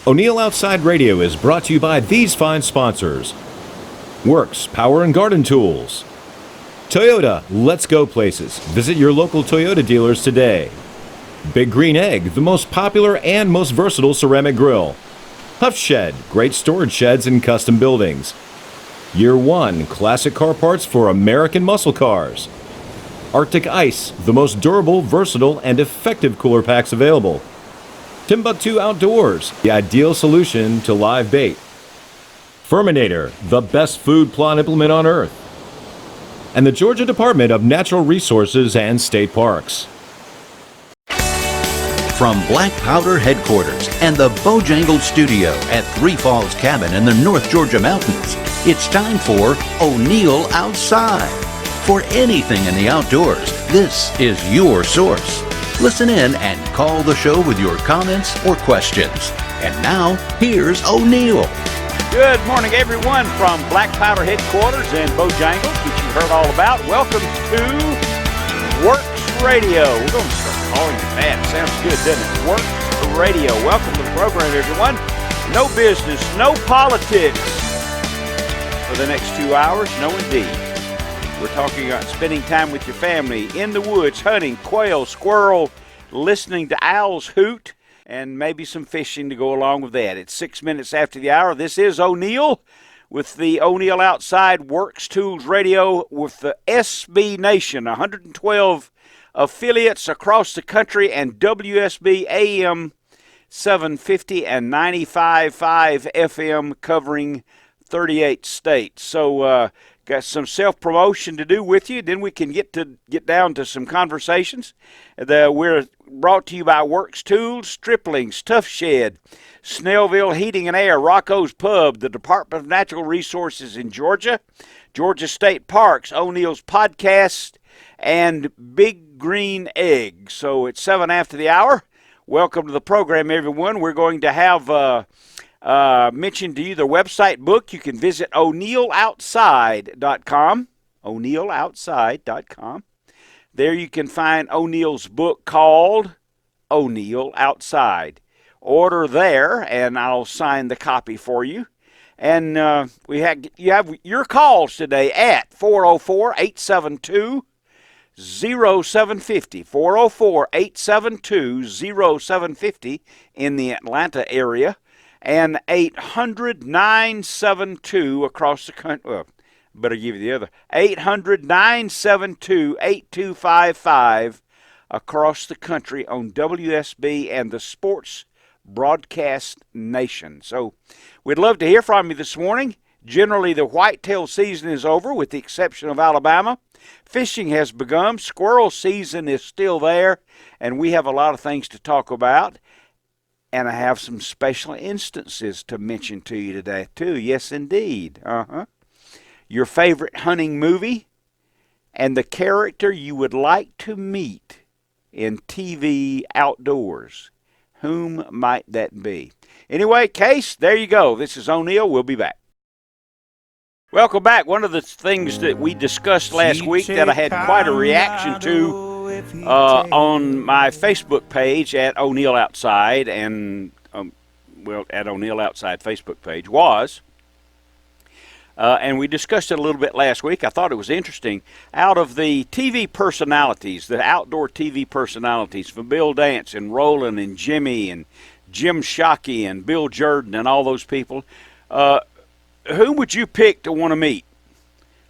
ONeill Outside Radio is brought to you by these fine sponsors. Works Power and Garden Tools. Toyota, let's go places. Visit your local Toyota dealers today. Big Green Egg, the most popular and most versatile ceramic grill. Huff Shed, great storage sheds and custom buildings. Year One, classic car parts for American muscle cars. Arctic Ice, the most durable, versatile, and effective cooler packs available. Timbuktu Outdoors, the ideal solution to live bait. Ferminator, the best food plot implement on earth. And the Georgia Department of Natural Resources and State Parks. From Black Powder headquarters and the Bojangled studio at Three Falls Cabin in the North Georgia mountains, it's time for ONeill Outside. For anything in the outdoors, this is your source. Listen in and call the show with your comments or questions. And now, here's ONeill. Good morning, everyone, from Black Powder headquarters in Bojangles, which you heard all about. Welcome to Works Radio. We're going to start calling it that. Sounds good, doesn't it? Works Radio. Welcome to the program, everyone. No business, no politics for the next 2 hours. No, indeed. We're talking about spending time with your family in the woods, hunting quail, squirrel, listening to owls hoot, and maybe some fishing to go along with that. It's 6 minutes after the hour. This is ONeill with the ONeill Outside Works Tools Radio with the SB Nation, 112 affiliates across the country, and WSB AM 750 and 95.5 FM covering 38 states. So, got some self-promotion to do with you. Then we can get down to some conversations. We're brought to you by Works Tools, Stripling's, Tough Shed, Snellville Heating and Air, Rocco's Pub, the Department of Natural Resources in Georgia, Georgia State Parks, ONeill's Podcast, and Big Green Egg. So it's 7 after the hour. Welcome to the program, everyone. We're going to have mentioned to you the website book. You can visit ONeilloutside.com, ONeilloutside.com. There you can find ONeill's book called ONeill Outside. Order there, and I'll sign the copy for you. And you have your calls today at 404-872-0750, 404-872-0750 in the Atlanta area, and 800-972 across the country. Well, better give you the other. 800-972-8255 across the country on WSB and the Sports Broadcast Nation. So we'd love to hear from you this morning. Generally, the whitetail season is over with the exception of Alabama. Fishing has begun. Squirrel season is still there, and we have a lot of things to talk about. And I have some special instances to mention to you today, too. Yes, indeed. Your favorite hunting movie and the character you would like to meet in TV outdoors. Whom might that be? Anyway, Case, there you go. This is ONeill. We'll be back. Welcome back. One of the things that we discussed last week that I had quite a reaction to on my Facebook page at ONeill Outside and, at ONeill Outside Facebook page was, and we discussed it a little bit last week. I thought it was interesting. Out of the TV personalities, the outdoor TV personalities, from Bill Dance and Roland and Jimmy and Jim Shockey and Bill Jordan and all those people, who would you pick to want to meet?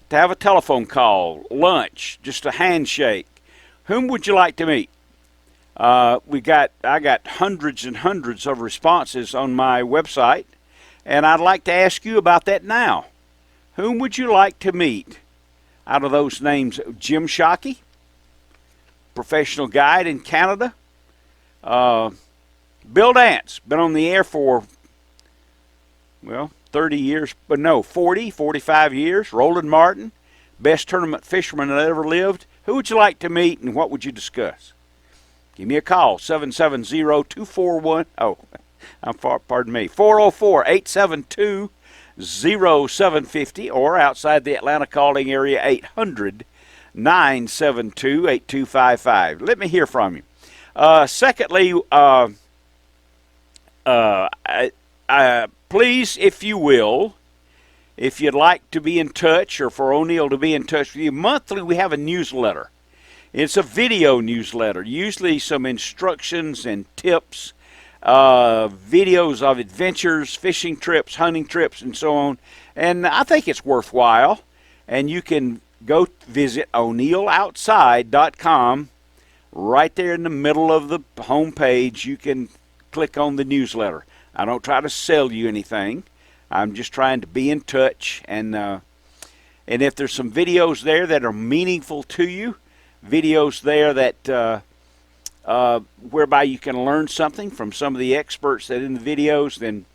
To have a telephone call, lunch, just a handshake? Whom would you like to meet? I got hundreds and hundreds of responses on my website, and I'd like to ask you about that now. Whom would you like to meet out of those names? Jim Shockey, professional guide in Canada. Bill Dance, been on the air for, 30 years, but no, 40, 45 years. Roland Martin, best tournament fisherman that ever lived. Who would you like to meet, and what would you discuss? Give me a call, 770-241, pardon me, 404-872-0750, or outside the Atlanta calling area, 800-972-8255. Let me hear from you. Secondly, please, if you will, if you'd like to be in touch or for ONeill to be in touch with you, monthly we have a newsletter. It's a video newsletter, usually some instructions and tips, videos of adventures, fishing trips, hunting trips, and so on. And I think it's worthwhile. And you can go visit ONeilloutside.com. Right there in the middle of the home page, you can click on the newsletter. I don't try to sell you anything. I'm just trying to be in touch. And if there's some videos there that are meaningful to you, videos there that whereby you can learn something from some of the experts that are in the videos, then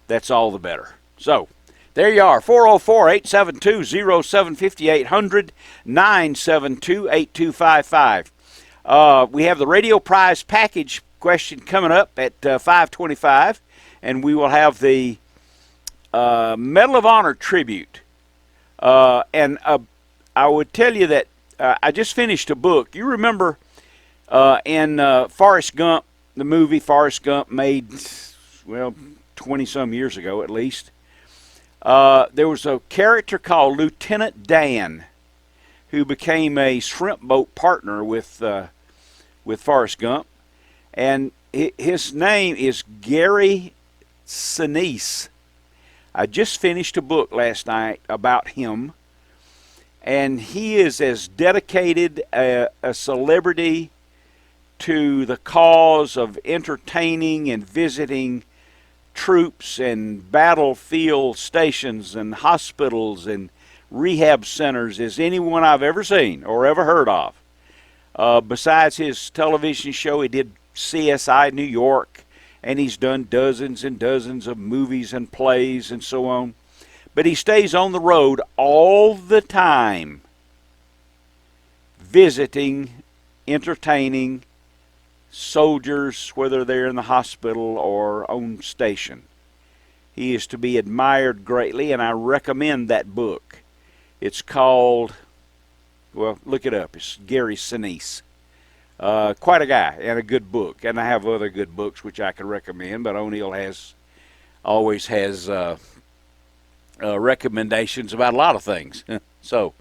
that's all the better. So there you are, 404-872-0750, 800-972-8255. We have the radio prize package question coming up at 5:25, and we will have the Medal of Honor tribute. And I would tell you that I just finished a book. You remember in Forrest Gump, the movie Forrest Gump made, 20-some years ago at least, there was a character called Lieutenant Dan who became a shrimp boat partner with Forrest Gump. And his name is Gary Sinise. I just finished a book last night about him. And he is as dedicated a celebrity to the cause of entertaining and visiting troops and battlefield stations and hospitals and rehab centers as anyone I've ever seen or ever heard of. Besides his television show, he did CSI New York, and he's done dozens and dozens of movies and plays and so on. But he stays on the road all the time, visiting, entertaining soldiers, whether they're in the hospital or on station. He is to be admired greatly, and I recommend that book. It's called, look it up. It's Gary Sinise. Quite a guy and a good book. And I have other good books which I can recommend, but ONeill always has recommendations about a lot of things. So,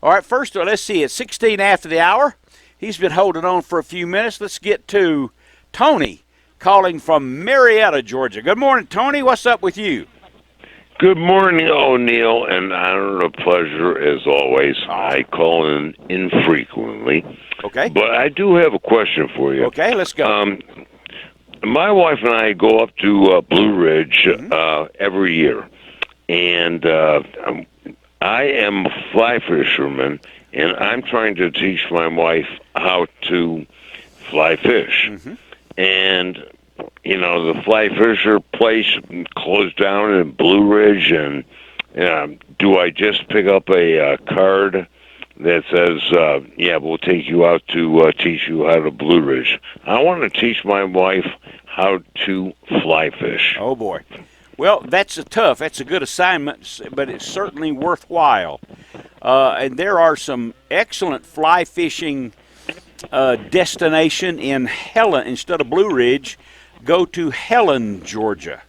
all right, first, let's see. It's 16 after the hour. He's been holding on for a few minutes. Let's get to Tony calling from Marietta, Georgia. Good morning, Tony. What's up with you? Good morning, ONeill, and honor and pleasure as always. I call in infrequently. Okay. But I do have a question for you. Okay, let's go. My wife and I go up to Blue Ridge every year, and I am a fly fisherman, and I'm trying to teach my wife how to fly fish. Mm-hmm. And the fly fisher place closed down in Blue Ridge, and do I just pick up a card that says, we'll take you out to teach you how to Blue Ridge? I want to teach my wife how to fly fish. Oh, boy. Well, that's a good assignment, but it's certainly worthwhile. And there are some excellent fly fishing destination in Helen. Instead of Blue Ridge, go to Helen, Georgia.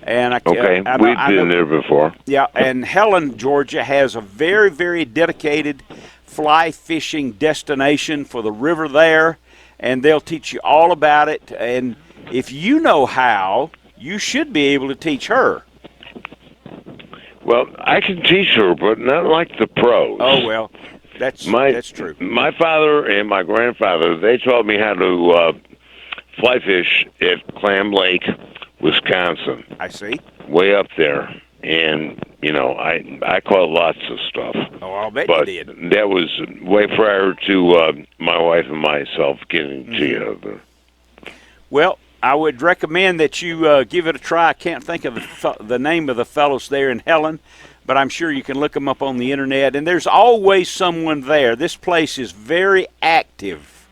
And we've been there before. Yeah, and Helen, Georgia has a very, very dedicated fly fishing destination for the river there, and they'll teach you all about it. And if you know how, you should be able to teach her. Well, I can teach her, but not like the pros. Oh, well, that's true. My father and my grandfather, they taught me how to fly fish at Clam Lake, Wisconsin. I see. Way up there. And, I caught lots of stuff. Oh, I'll bet but you did. That was way prior to my wife and myself getting together. Well, I would recommend that you give it a try. I can't think of the name of the fellows there in Helen, but I'm sure you can look them up on the internet. And there's always someone there. This place is very active.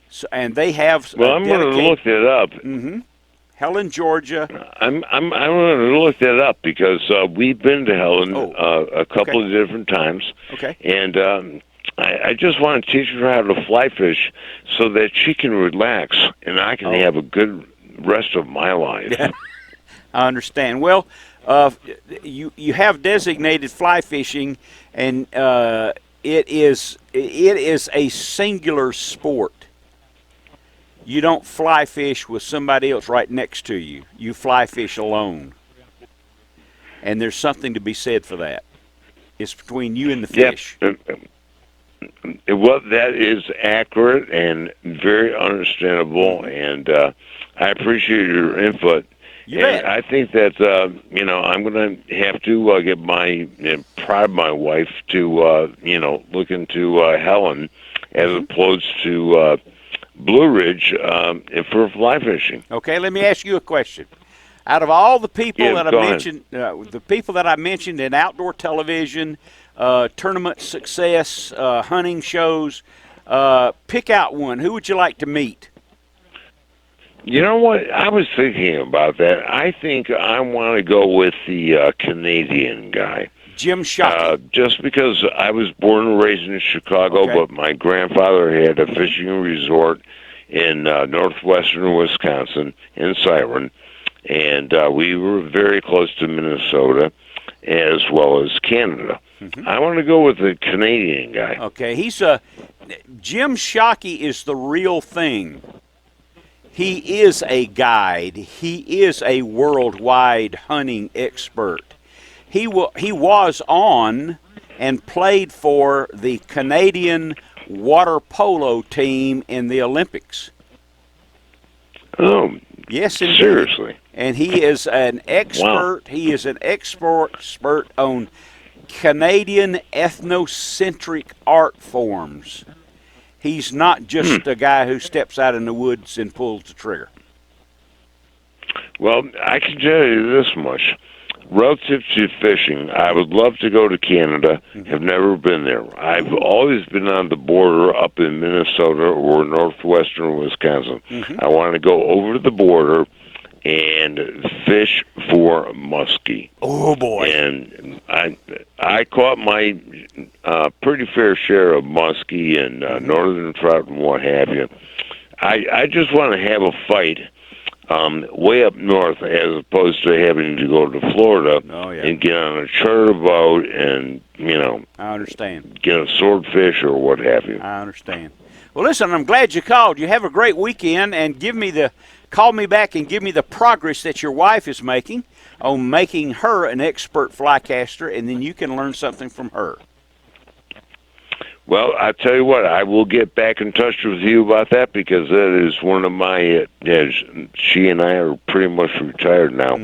So, and they have. Well, I'm going to look it up. Mm-hmm. Helen, Georgia. I'm going to look that up because we've been to Helen a couple of different times. Okay. And I just want to teach her how to fly fish so that she can relax and I can have a good rest of my life. I understand. Well, you have designated fly fishing, and it is a singular sport. You don't fly fish with somebody else right next to you. You fly fish alone. And there's something to be said for that. It's between you and the fish. Yep. Well, that is accurate and very understandable, and I appreciate your input. You bet. I think that I'm going to have to get prod my wife to look into Helen as opposed to Blue Ridge for fly fishing. Okay, let me ask you a question. Out of all the people that I go ahead. mentioned, the people that I mentioned in outdoor television, tournament success, hunting shows, pick out one. Who would you like to meet? You know what? I was thinking about that. I think I want to go with the Canadian guy. Jim Shockey. Just because I was born and raised in Chicago, Okay. but my grandfather had a fishing resort in northwestern Wisconsin, in Siren, and we were very close to Minnesota as well as Canada. Mm-hmm. I want to go with the Canadian guy. Okay, Jim Shockey is the real thing. He is a guide. He is a worldwide hunting expert. He was on and played for the Canadian water polo team in the Olympics. Oh, yes, indeed. Seriously? And he is an expert. Wow. He is an expert on Canadian ethnocentric art forms. He's not just a guy who steps out in the woods and pulls the trigger. Well, I can tell you this much. Relative to fishing, I would love to go to Canada. Have never been there. I've always been on the border up in Minnesota or northwestern Wisconsin. I want to go over the border and fish for muskie. Oh boy! And I caught my pretty fair share of muskie and northern trout and what have you. I just want to have a fight way up north as opposed to having to go to Florida and get on a charter boat and, I understand. Get a swordfish or what have you. I understand. Well, listen, I'm glad you called. You have a great weekend, and call me back and give me the progress that your wife is making on making her an expert fly caster, and then you can learn something from her. Well, I tell you what, I will get back in touch with you about that because that is one of my. She and I are pretty much retired now.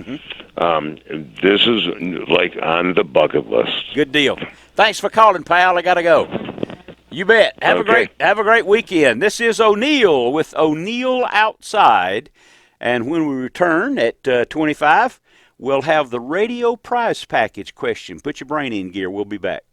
This is like on the bucket list. Good deal. Thanks for calling, pal. I gotta go. You bet. Have a great weekend. This is ONeill with ONeill Outside, and when we return at 25, we'll have the radio prize package question. Put your brain in gear. We'll be back.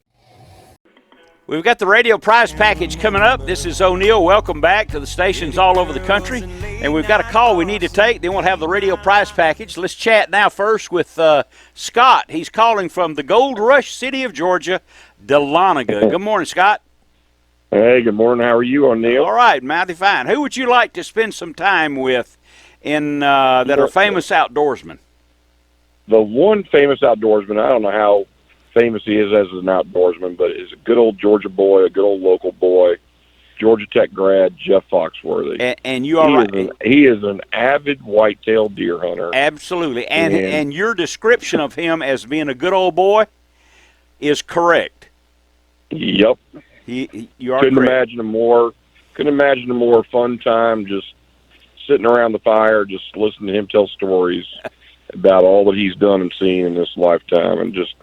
We've got the radio prize package coming up. This is ONeill. Welcome back to the stations all over the country. And we've got a call we need to take. Then we'll have the radio prize package. Let's chat now first with Scott. He's calling from the Gold Rush city of Georgia, Dahlonega. Good morning, Scott. Hey, good morning. How are you, ONeill? All right, mighty fine. Who would you like to spend some time with that are famous outdoorsmen? The one famous outdoorsman, I don't know how famous he is as an outdoorsman, but is a good old Georgia boy, a good old local boy, Georgia Tech grad, Jeff Foxworthy. And you are right. He is an avid whitetail deer hunter. Absolutely. And your description of him as being a good old boy is correct. Yep. You are couldn't correct. Couldn't imagine a more fun time just sitting around the fire, just listening to him tell stories about all that he's done and seen in this lifetime, and just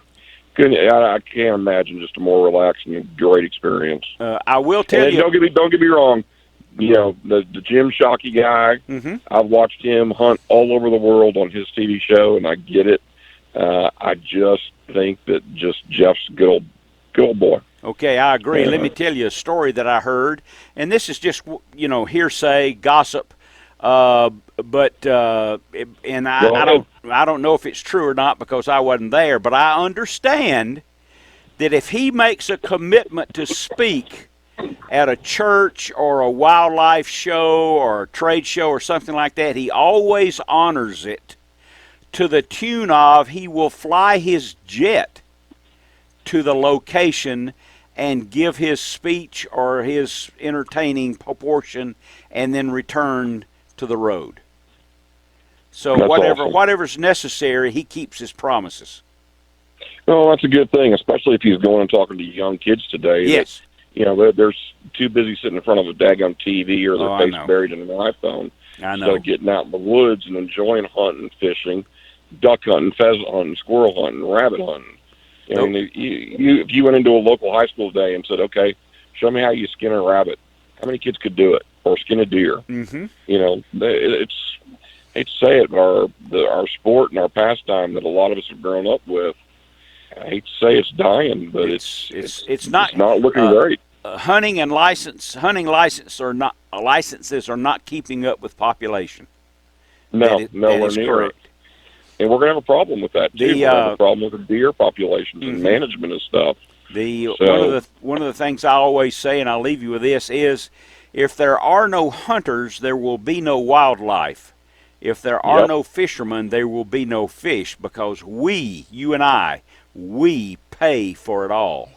I can't imagine just a more relaxing and great experience. I will tell you. Don't get me wrong. You know, the Jim Shockey guy. I've watched him hunt all over the world on his TV show, and I get it. I just think that Jeff's a good old boy. Okay, I agree. Let me tell you a story that I heard, and this is just hearsay, gossip. I don't know if it's true or not because I wasn't there, but I understand that if he makes a commitment to speak at a church or a wildlife show or a trade show or something like that, he always honors it to the tune of he will fly his jet to the location and give his speech or his entertaining portion and then return to the road. So That's awesome. whatever's necessary, he keeps his promises. Well, that's a good thing, especially if he's going and talking to young kids today. Yes. They're too busy sitting in front of a daggone TV or their face buried in an iPhone. I know. Instead of getting out in the woods and enjoying hunting, fishing, duck hunting, pheasant hunting, squirrel hunting, rabbit hunting. I mean, if you went into a local high school today and said, okay, show me how you skin a rabbit, how many kids could do it? Or skin a deer? Mm-hmm. It's, I hate to say it, but our sport and our pastime that a lot of us have grown up with, I hate to say it's dying, but it's not looking great. Hunting licenses are not keeping up with population. Nowhere near it. And we're going to have a problem with that too. We're going to have a problem with the deer populations and management and stuff. One of the things I always say, and I'll leave you with this, is if there are no hunters, there will be no wildlife. If there are no fishermen, there will be no fish, because you and I, we pay for it all.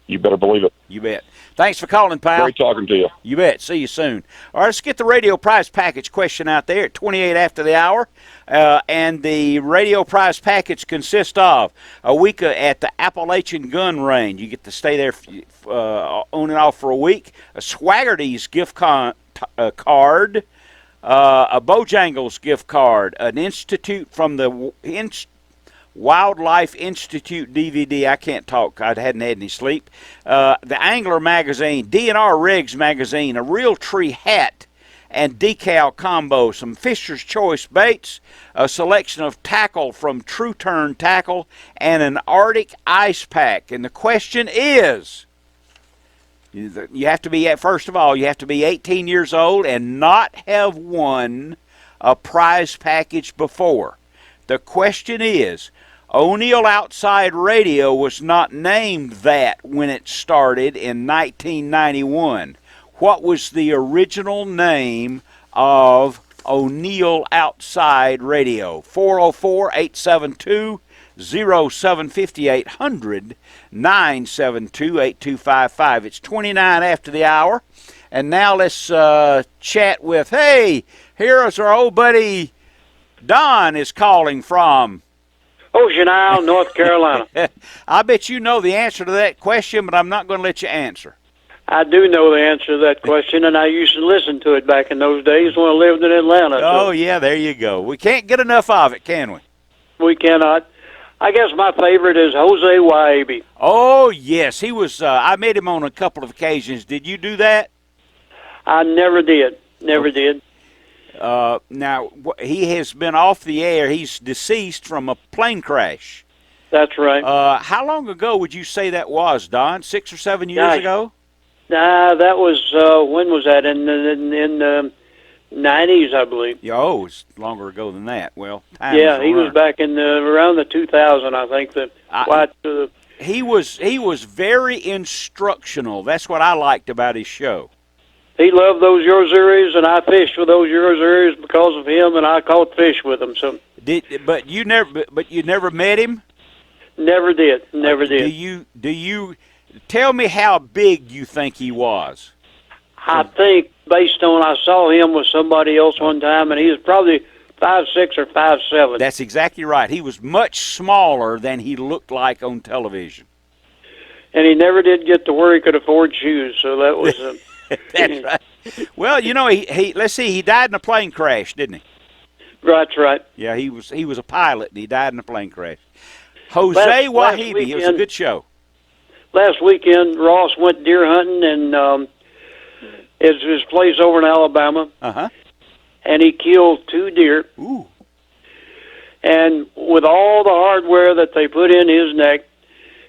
You better believe it. You bet. Thanks for calling, pal. Great talking to you. You bet. See you soon. All right, let's get the radio prize package question out there at 28 after the hour. And the radio prize package consists of a week at the Appalachian Gun Range. You get to stay there on and off for a week. A Swaggerty's gift card, a Bojangles gift card, an Institute from the Wildlife Institute DVD. I can't talk. I hadn't had any sleep. The Angler magazine, DNR Rigs magazine, a Real Tree hat and decal combo, some Fisher's Choice baits, a selection of tackle from True Turn Tackle, and an Arctic ice pack. And the question is, you have to be, first of all, you have to be 18 years old and not have won a prize package before. The question is, ONeill Outside Radio was not named that when it started in 1991. What was the original name of ONeill Outside Radio? 404-872-0750, 800-972-8255. It's 29 after the hour. And now let's chat with, here's our old buddy Don is calling from ONeill, North Carolina. I bet you know the answer to that question, but I'm not going to let you answer. I do know the answer to that question, and I used to listen to it back in those days when I lived in Atlanta. Oh, yeah, there you go. We can't get enough of it, can we? We cannot. I guess my favorite is Jose Waibi. Oh, yes. He was. I met him on a couple of occasions. Did you do that? I never did. Never did. Now, he has been off the air. He's deceased from a plane crash. That's right. How long ago would you say that was, Don? 6 or 7 years ago? Nah, that was, when was that? In the 90s, I believe. Yeah, oh, it's longer ago than that. Well, he was back in around the 2000, I think. He was very instructional. That's what I liked about his show. He loved those Yoseries, and I fished with those Yoseries because of him, and I caught fish with them. So, but you never met him? Never did. Never did. Do you tell me how big you think he was? I think based on I saw him with somebody else one time, and he was probably 5'6" or 5'7". That's exactly right. He was much smaller than he looked like on television. And he never did get to where he could afford shoes, so that was. That's right. Well, he let's see, he died in a plane crash, didn't he? That's right. Yeah, he was a pilot, and he died in a plane crash. Jose Waibi, it was a good show. Last weekend, Ross went deer hunting, and it's his place over in Alabama. Uh-huh. And he killed 2 deer. Ooh. And with all the hardware that they put in his neck,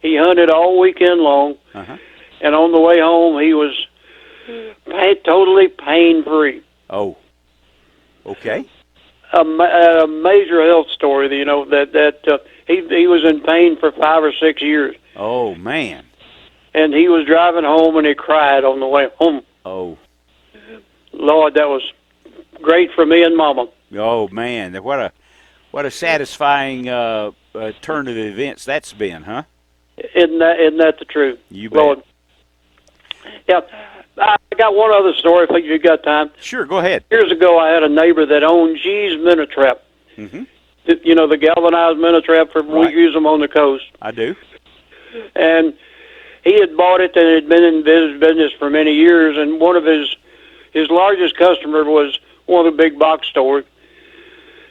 he hunted all weekend long. Uh-huh. And on the way home, he was totally pain-free. Oh, okay. A major health story, that he was in pain for 5 or 6 years. Oh, man. And he was driving home, and he cried on the way home. Oh. Lord, that was great for me and Mama. Oh, man. What What a satisfying turn of events that's been, huh? Isn't that the truth? You bet. Lord. Yeah. I got one other story if you got time. Sure, go ahead. Years ago, I had a neighbor that owned G's Minnow Trap. Mm-hmm. You know, the galvanized minnow trap, Right. we use them on the coast. I do. And he had bought it and had been in business for many years, and one of his largest customer was one of the big box stores.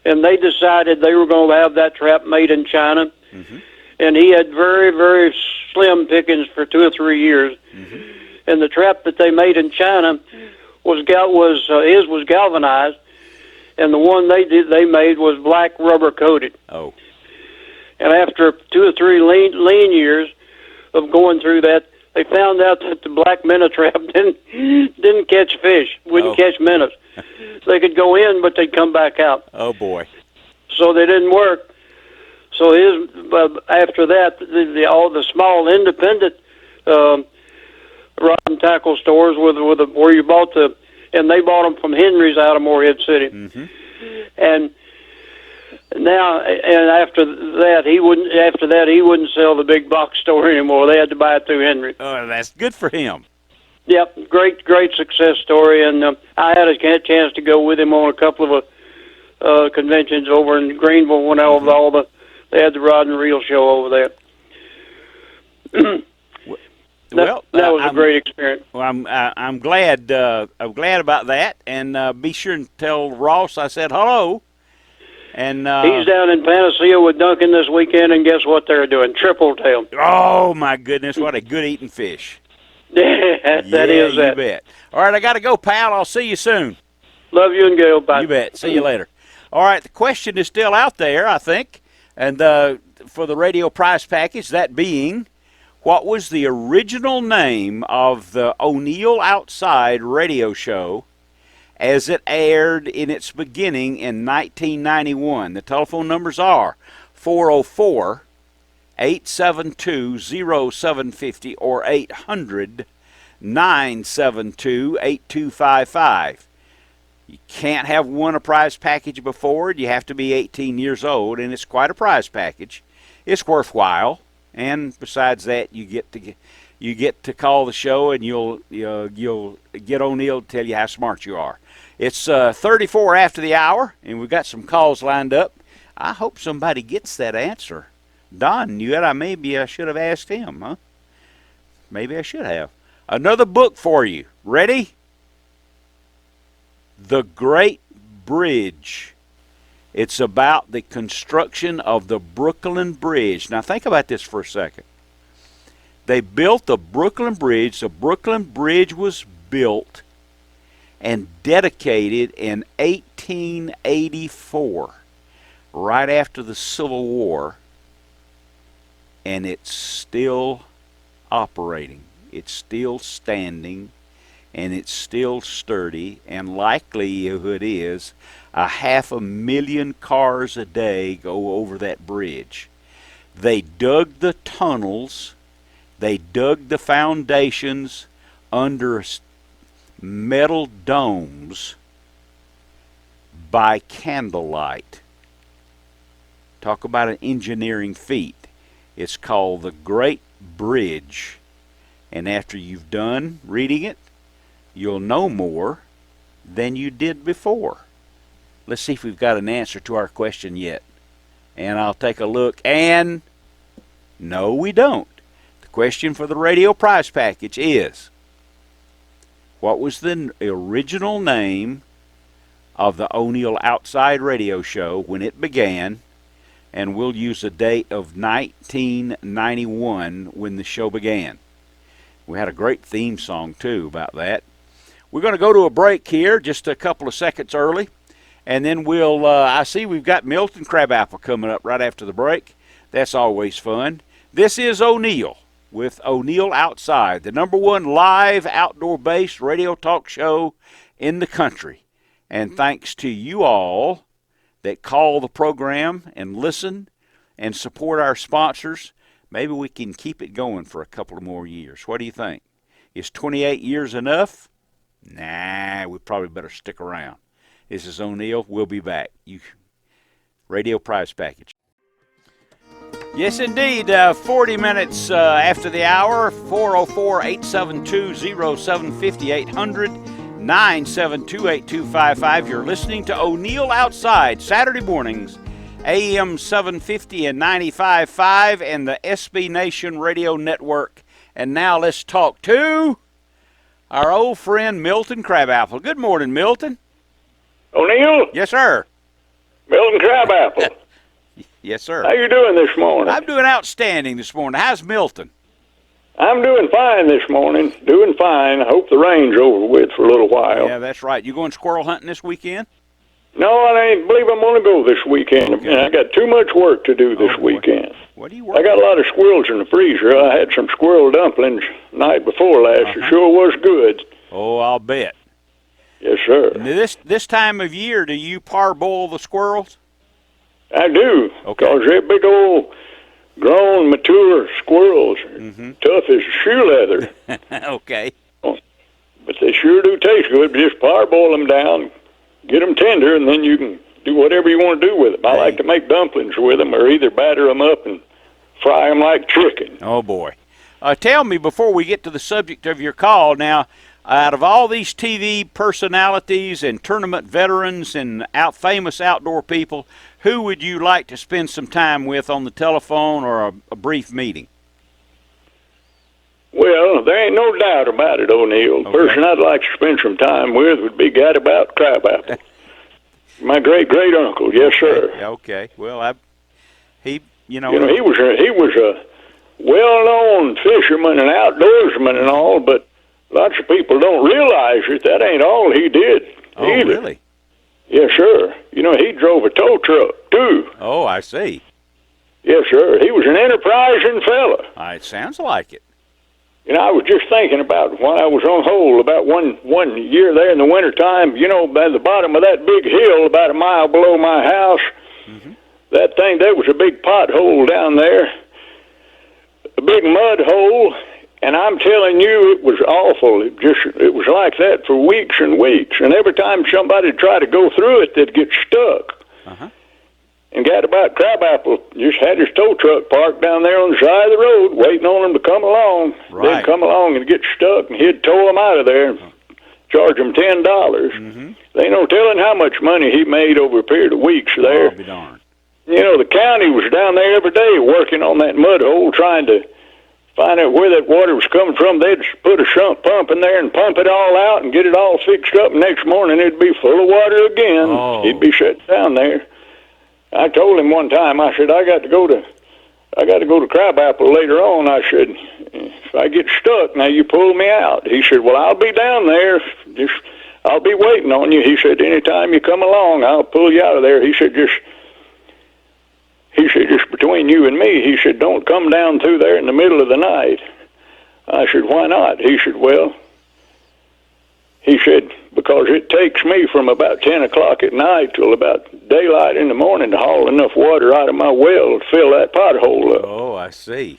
And they decided they were going to have that trap made in China. Mm-hmm. And he had very, very slim pickings for 2 or 3 years. Mm-hmm. And the trap that they made in China was galvanized, and the one they made was black rubber coated. Oh. And after 2 or 3 lean years of going through that, they found out that the black minnow trap didn't catch fish, wouldn't catch minnows. They could go in, but they'd come back out. Oh boy. So they didn't work. So after that, all the small independent rod and tackle stores where you bought and they bought them from Henry's out of Morehead City. Mm-hmm. And now, and after that, he wouldn't sell the big box store anymore. They had to buy it through Henry. Oh, that's good for him. Yep, great success story. And I had a chance to go with him on a couple of conventions over in Greenville when they had the rod and reel show over there. That was a great experience. Well, I'm glad about that, and be sure and tell Ross I said hello. And he's down in Panacea with Duncan this weekend, and guess what they're doing? Triple tail. Oh my goodness, what a good eating fish! That is you bet. All right, I got to go, pal. I'll see you soon. Love you and Gail. Bye. You bet. See you later. All right, the question is still out there, I think, and for the radio prize package, that being, what was the original name of the ONeill Outside radio show as it aired in its beginning in 1991? The telephone numbers are 404-872-0750 or 800-972-8255. You can't have won a prize package before. You have to be 18 years old, and it's quite a prize package. It's worthwhile. And besides that, you get to call the show, and you'll get ONeill to tell you how smart you are. It's 34 after the hour, and we've got some calls lined up. I hope somebody gets that answer. Don knew it. Maybe I should have asked him, huh? Maybe I should have. Another book for you. Ready? The Great Bridge. It's about the construction of the Brooklyn Bridge. Now think about this for a second. They built the Brooklyn Bridge. The Brooklyn Bridge was built and dedicated in 1884, right after the Civil War, and it's still operating. It's still standing, and it's still sturdy, and likelihood is 500,000 cars a day go over that bridge. They dug the tunnels, they dug the foundations under metal domes by candlelight. Talk about an engineering feat. It's called The Great Bridge. And after you've done reading it, you'll know more than you did before. Let's see if we've got an answer to our question yet. And I'll take a look. And no, we don't. The question for the radio prize package is, what was the original name of the ONeill Outside radio show when it began? And we'll use a date of 1991 when the show began. We had a great theme song, too, about that. We're going to go to a break here, just a couple of seconds early. And then we'll, I see we've got Milton Crabapple coming up right after the break. That's always fun. This is ONeill with ONeill Outside, the #1 live outdoor-based radio talk show in the country. And thanks to you all that call the program and listen and support our sponsors, maybe we can keep it going for a couple of more years. What do you think? Is 28 years enough? Nah, we probably better stick around. This is ONeill. We'll be back. radio prize package. Yes, indeed. 40 minutes after the hour, 404-872-0750, 800-972-8255. You're listening to ONeill Outside, Saturday mornings, AM 750 and 95.5 and the SB Nation Radio Network. And now let's talk to our old friend Milton Crabapple. Good morning, Milton. ONeill? Yes, sir. Milton Crabapple. Yes, sir. How you doing this morning? I'm doing outstanding this morning. How's Milton? I'm doing fine this morning. Doing fine. I hope the rain's over with for a little while. Yeah, that's right. You going squirrel hunting this weekend? No, I believe I'm going to go this weekend. Okay. I got too much work to do this weekend. What do you I work? got a lot of squirrels in the freezer. I had some squirrel dumplings night before last. It sure was good. Oh, I'll bet. Yes, sir. This time of year, do you parboil the squirrels? I do. Okay. Because they're big old grown, mature squirrels. Tough as shoe leather. Okay. But they sure do taste good. Just parboil them down, get them tender, and then you can do whatever you want to do with them. I like to make dumplings with them, or either batter them up and fry them like chicken. Oh, boy. Tell me, before we get to the subject of your call, now, out of all these TV personalities and tournament veterans and famous outdoor people, who would you like to spend some time with on the telephone or a brief meeting? Well, there ain't no doubt about it, ONeill. The person I'd like to spend some time with would be Gadabout Crabapple. My great-great-uncle, yes, sir. Okay. Well, he was a well-known fisherman and outdoorsman and all, but lots of people don't realize that ain't all he did either. Really? Yes, sir. He drove a tow truck, too. Oh, I see. Yes, sir. He was an enterprising fella. It sounds like it. I was just thinking about when I was on hold about one year there in the wintertime, by the bottom of that big hill about a mile below my house, there was a big pothole down there, a big mud hole, and I'm telling you, it was awful. It was like that for weeks and weeks, and every time somebody tried to go through it, they'd get stuck. And Gadabout Crabapple just had his tow truck parked down there on the side of the road, waiting on them to come along. Right. They'd come along and get stuck, and he'd tow them out of there and charge them $10. They ain't no telling how much money he made over a period of weeks there. I'll be darned. The county was down there every day working on that mud hole, trying to find out where that water was coming from. They'd put a sump pump in there and pump it all out and get it all fixed up. Next morning, it'd be full of water again. Oh. He'd be shut down there. I told him one time, I said, I got to go to Crabapple later on. I said, if I get stuck, now you pull me out. He said, well, I'll be down there. I'll be waiting on you. He said, anytime you come along, I'll pull you out of there. He said, just between you and me, he said, don't come down through there in the middle of the night. I said, why not? He said, because it takes me from about 10 o'clock at night till about daylight in the morning to haul enough water out of my well to fill that pothole up. Oh, I see.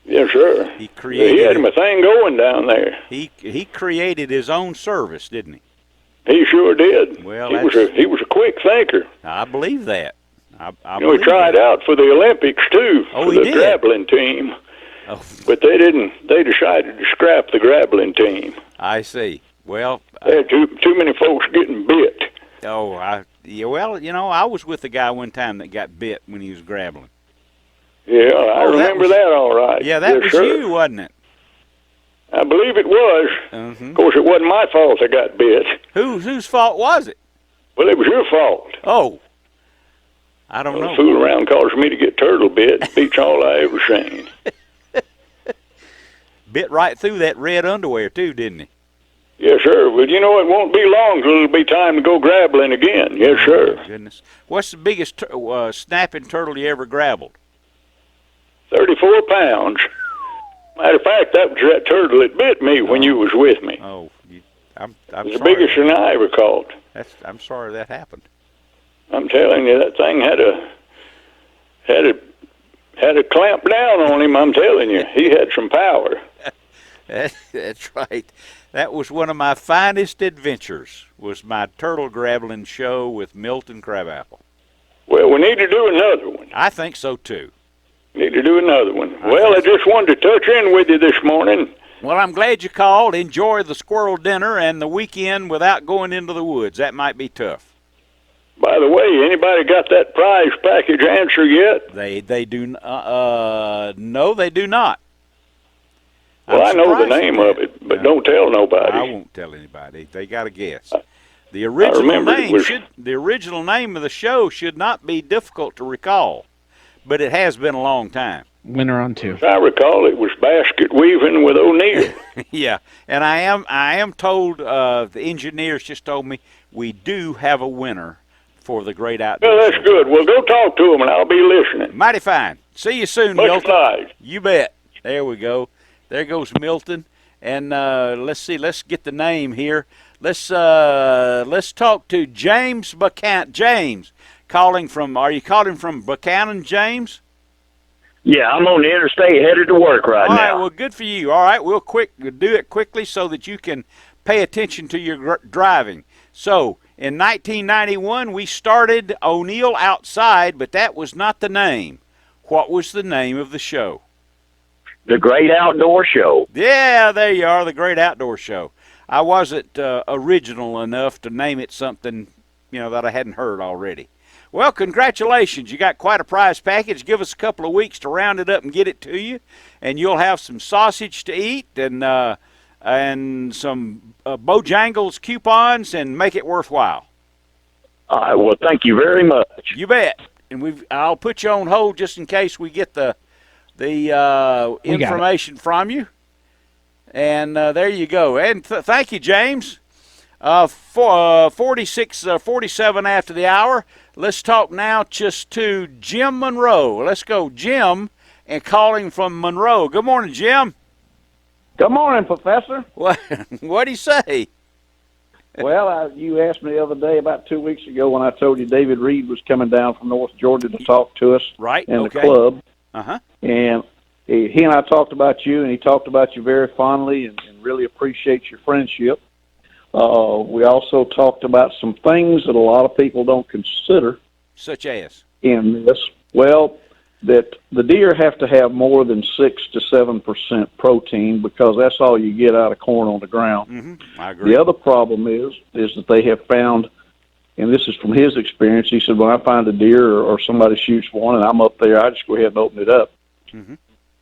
Yes, sir. He had him a thing going down there. He created his own service, didn't he? He sure did. Well, he was a quick thinker. I believe that. He tried out for the Olympics too, for the grappling team. Oh. But they didn't. They decided to scrap the grappling team. I see. Well, there had too many folks getting bit. Oh, I was with a guy one time that got bit when he was grappling. Yeah, I remember that all right. Yeah, that was you, wasn't it? I believe it was. Of course, it wasn't my fault I got bit. Whose fault was it? Well, it was your fault. Oh, I don't know. Fool around caused me to get turtle bit. Beats all I ever seen. Bit right through that red underwear, too, didn't he? Yes, sir. Well, it won't be long till it'll be time to go grappling again. Yes, sir. Oh, goodness. What's the biggest snapping turtle you ever grappled? 34 pounds. Matter of fact, that was that turtle that bit me when you was with me. Oh, I'm sorry. The biggest one I ever caught. I'm sorry that happened. I'm telling you, that thing had a clamp down on him. I'm telling you, he had some power. That's right. That was one of my finest adventures, was my turtle grappling show with Milton Crabapple. Well, we need to do another one. I think so, too. Need to do another one. I just wanted to touch in with you this morning. Well, I'm glad you called. Enjoy the squirrel dinner and the weekend without going into the woods. That might be tough. By the way, anybody got that prize package answer yet? They do. No, they do not. Well, I know the name of it, but don't tell nobody. I won't tell anybody. They got to guess. The original the original name of the show should not be difficult to recall, but it has been a long time. Winner on two. As I recall, it was basket weaving with ONeill. Yeah, and I am told, the engineers just told me we do have a winner for the Great Outdoor Well, that's good. Well, go talk to him, and I'll be listening. Mighty fine. See you soon, Much Milton. obliged. You bet. There we go. There goes Milton. And let's see. Let's get the name here. Let's talk to James Buchanan. James, are you calling from Buchanan, James? Yeah, I'm on the interstate headed to work right now. All now. right, well, good for you. All right, we'll do it quickly so that you can pay attention to your driving. So, in 1991, we started ONeill Outside, but that was not the name. What was the name of the show? The Great Outdoor Show. Yeah, there you are, the Great Outdoor Show. I wasn't original enough to name it something, that I hadn't heard already. Well, congratulations. You got quite a prize package. Give us a couple of weeks to round it up and get it to you, and you'll have some sausage to eat and some Bojangles coupons and make it worthwhile. All right, well, thank you very much. You bet. And I'll put you on hold just in case we get the information from you. And there you go. And thank you, James. 47 after the hour. Let's talk now just to Jim Monroe. Let's go, Jim, and calling from Monroe. Good morning, Jim. Good morning, Professor. What'd he say? Well, you asked me the other day, about 2 weeks ago, when I told you David Reed was coming down from North Georgia to talk to us in the club. Uh-huh. And he and I talked about you, and he talked about you very fondly and really appreciates your friendship. We also talked about some things that a lot of people don't consider. Such as? In this. Well, that the deer have to have more than 6 to 7% protein because that's all you get out of corn on the ground. Mm-hmm. I agree. The other problem is that they have found, and this is from his experience, he said, when I find a deer or somebody shoots one and I'm up there, I just go ahead and open it up. Mm-hmm.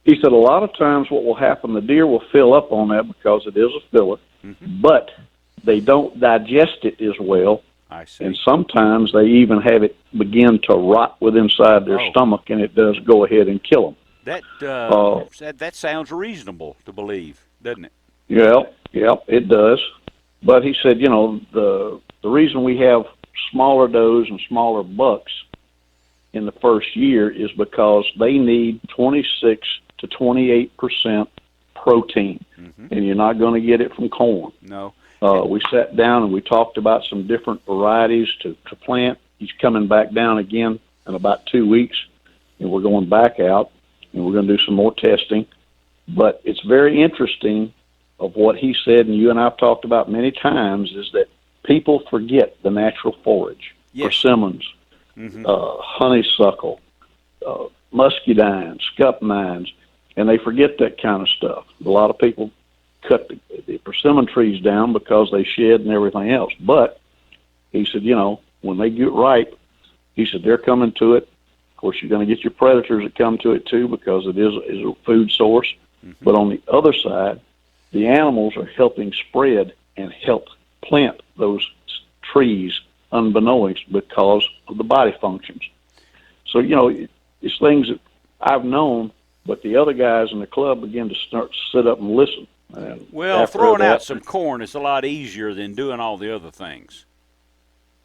He said a lot of times what will happen, the deer will fill up on that because it is a filler, but they don't digest it as well. I see. And sometimes they even have it begin to rot within inside their stomach, and it does go ahead and kill them. That sounds reasonable to believe, doesn't it? Yeah, it does. But he said, the reason we have smaller does and smaller bucks in the first year is because they need 26 to 28% protein, and you're not going to get it from corn. No. We sat down and we talked about some different varieties to plant. He's coming back down again in about 2 weeks, and we're going back out, and we're going to do some more testing. But it's very interesting of what he said, and you and I have talked about many times, is that people forget the natural forage. Persimmons, honeysuckle, muscadine, scuppmines, and they forget that kind of stuff. A lot of people cut the persimmon trees down because they shed and everything else. But he said, when they get ripe, he said, they're coming to it. Of course, you're going to get your predators that come to it too because it is a food source. But on the other side, the animals are helping spread and help plant those trees unbeknownst because of the body functions. So, it's things that I've known, but the other guys in the club begin to start to sit up and listen. Well, throwing out some corn is a lot easier than doing all the other things.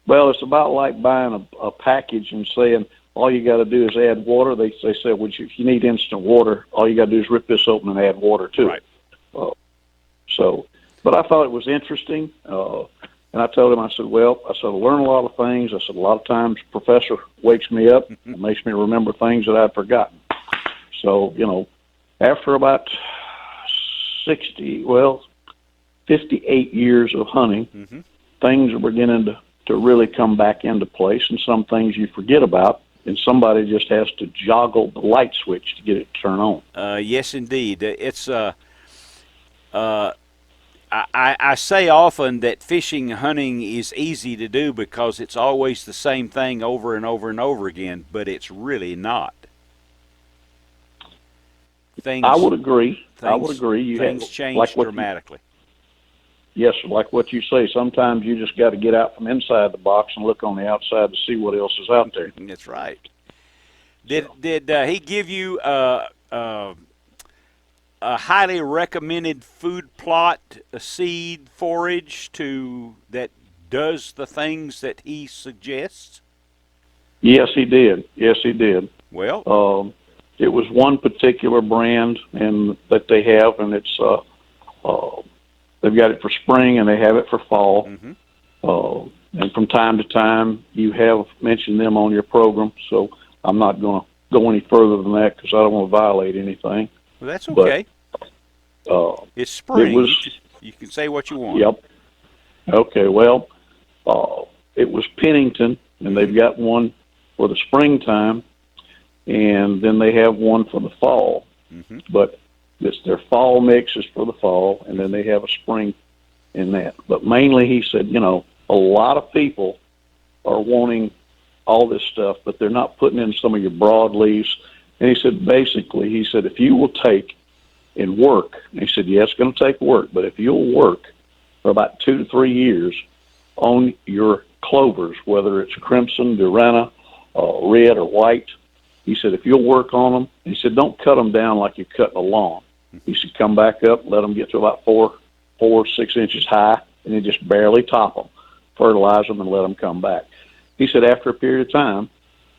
Well, it's about like buying a package and saying all you got to do is add water. They say, well, if you need instant water, all you got to do is rip this open and add water to it. But I thought it was interesting, and I told him, I said, I learn a lot of things. I said, a lot of times Professor wakes me up and makes me remember things that I'd forgotten. So, after about 58 years of hunting, things are beginning to really come back into place, and some things you forget about. and somebody just has to joggle the light switch to get it to turn on. Yes, indeed. It's I say often that fishing and hunting is easy to do because it's always the same thing over and over and over again, but it's really not. I would agree. Things change dramatically. Yes, like what you say. Sometimes you just got to get out from inside the box and look on the outside to see what else is out there. That's right. Did he give you a highly recommended food plot, a seed, forage that does the things that he suggests? Yes, he did. Well, it was one particular brand and that they have, and it's they've got it for spring and they have it for fall. And from time to time, you have mentioned them on your program, so I'm not going to go any further than that because I don't want to violate anything. Well, that's okay. But, it's spring. You can say what you want. Yep. Okay, well, it was Pennington, and they've got one for the springtime, and then they have one for the fall. But it's their fall mix is for the fall, and then they have a spring in that. But mainly, he said, a lot of people are wanting all this stuff, but they're not putting in some of your broadleaves. And he said, basically, if you will take and work, and he said, it's going to take work, but if you'll work for about 2 to 3 years on your clovers, whether it's crimson, Durana, red, or white, he said, if you'll work on them, he said, don't cut them down like you're cutting a lawn. He said, come back up, let them get to about 6 inches high, and then just barely top them, fertilize them, and let them come back. He said, after a period of time,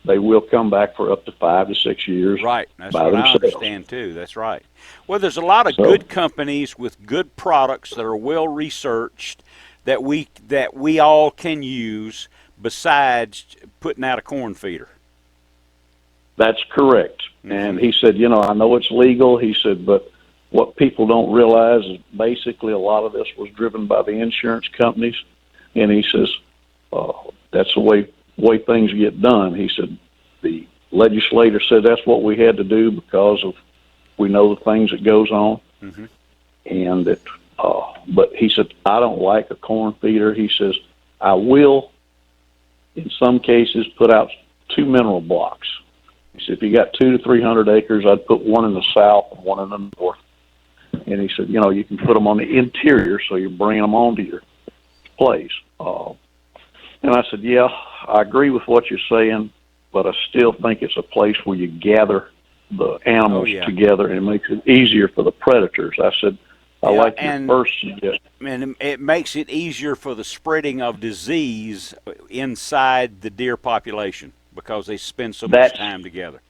they will come back for up to 5 to 6 years. Right. That's by what themselves. I understand, too. That's right. Well, there's a lot of good companies with good products that are well researched that we all can use besides putting out a corn feeder. That's correct. And he said, I know it's legal. He said, but what people don't realize is basically a lot of this was driven by the insurance companies. And he says, that's the way things get done. He said, the legislator said that's what we had to do because of we know the things that goes on. And that, but he said, I don't like a corn feeder. He says, I will, in some cases, put out 2 mineral blocks. He said, if you got 200 to 300 acres, I'd put one in the south and one in the north. And he said, you can put them on the interior, so you're bringing them onto your place. And I said, I agree with what you're saying, but I still think it's a place where you gather the animals together and it makes it easier for the predators. I said, I like your first suggestion. And it makes it easier for the spreading of disease inside the deer population because they spend so much time together.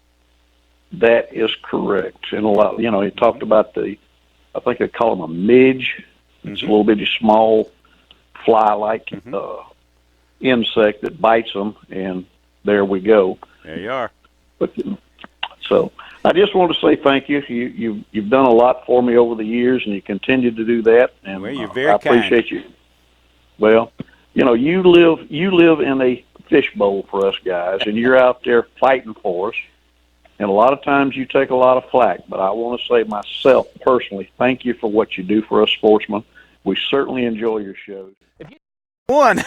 That is correct. And a lot, he talked about I think they call them a midge. It's a little bitty small fly-like insect that bites them, and there we go. There you are. But so I just want to say thank you. You've done a lot for me over the years, and you continue to do that. And well, you're very I appreciate kind. you. Well, you live in a fishbowl for us guys, and you're out there fighting for us. And a lot of times you take a lot of flack, but I want to say myself personally, thank you for what you do for us sportsmen. We certainly enjoy your shows. One.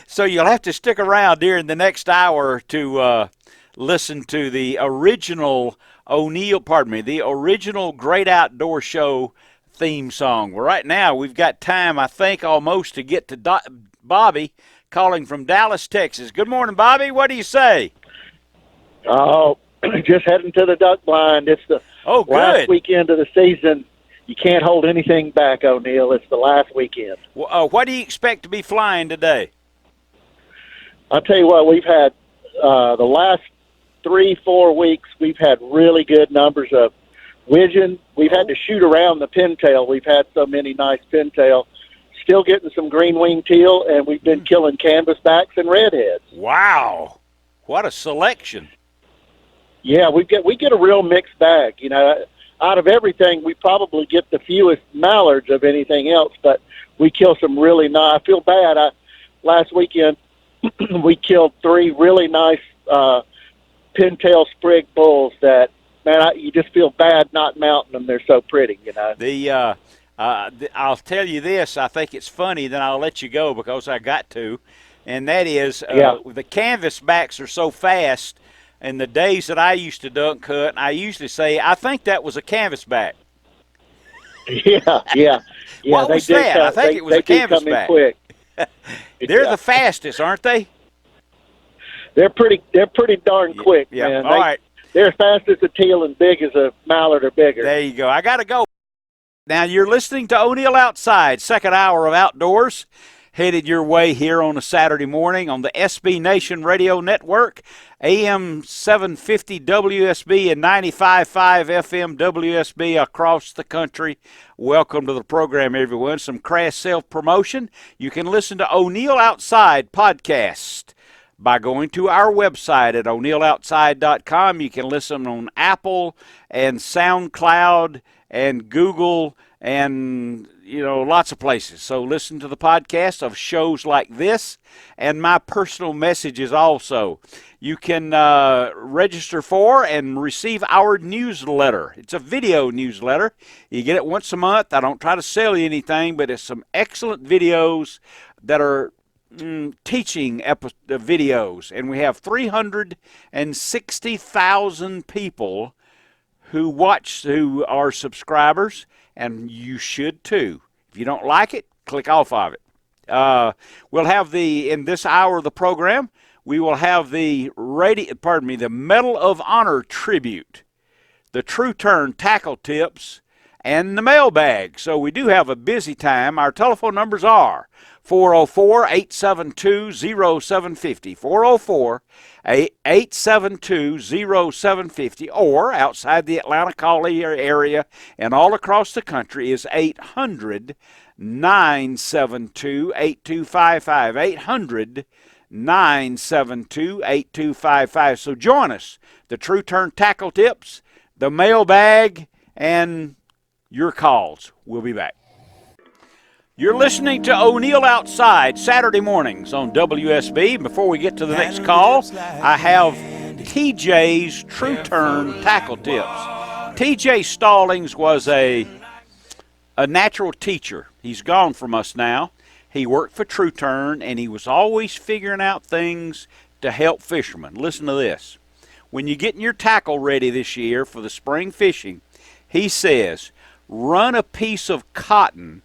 So you'll have to stick around during the next hour to listen to the original the original Great Outdoor Show theme song. Well, right now we've got time, I think, almost to get to Bobby calling from Dallas, Texas. Good morning, Bobby. What do you say? Oh, just heading to the duck blind. It's the last weekend of the season. You can't hold anything back, ONeill. It's the last weekend. Well, what do you expect to be flying today? I'll tell you what, we've had the last 3-4 weeks, we've had really good numbers of widgeon. We've had to shoot around the pintail. We've had so many nice pintail. Still getting some green-winged teal, and we've been killing canvasbacks and redheads. Wow. What a selection. Yeah, we get a real mixed bag. Out of everything, we probably get the fewest mallards of anything else, but we kill some really nice. I feel bad. Last weekend, we killed 3 really nice pintail sprig bulls that, man, you just feel bad not mounting them. They're so pretty, you know. I'll tell you this. I think it's funny. Then I'll let you go because I got to, and that is the canvas backs are so fast. And the days that I used to duck hunt, I usually say, I think that was a canvas back. Yeah. What was that? I think it was a canvas back. Quick. They're the fastest, aren't they? They're pretty darn quick, yeah. man. All right. They're as fast as a teal and big as a mallard or bigger. There you go. I got to go. Now you're listening to ONeill Outside, second hour of Outdoors, headed your way here on a Saturday morning on the SB Nation Radio Network, AM 750 WSB and 95.5 FM WSB across the country. Welcome to the program, everyone. Some crass self-promotion. You can listen to ONeill Outside podcast by going to our website at ONeillOutside.com. You can listen on Apple and SoundCloud and Google and, lots of places. So listen to the podcast of shows like this and my personal messages also. You can register for and receive our newsletter. It's a video newsletter. You get it once a month. I don't try to sell you anything, but it's some excellent videos that are teaching videos. And we have 360,000 people who are subscribers, and you should too. If you don't like it, click off of it. We'll have in this hour of the program, we will have the Medal of Honor tribute, the True Turn tackle tips, and the mailbag. So we do have a busy time. Our telephone numbers are 404-872-0750, 404-872-0750, or outside the Atlanta Collier area and all across the country is 800-972-8255, 800-972-8255. So join us. The True Turn tackle tips, the mailbag, and your calls. We'll be back. You're listening to ONeill Outside, Saturday mornings on WSB. Before we get to the next call, I have TJ's True Turn tackle tips. TJ Stallings was a natural teacher. He's gone from us now. He worked for True Turn, and he was always figuring out things to help fishermen. Listen to this. When you're getting your tackle ready this year for the spring fishing, he says, run a piece of cotton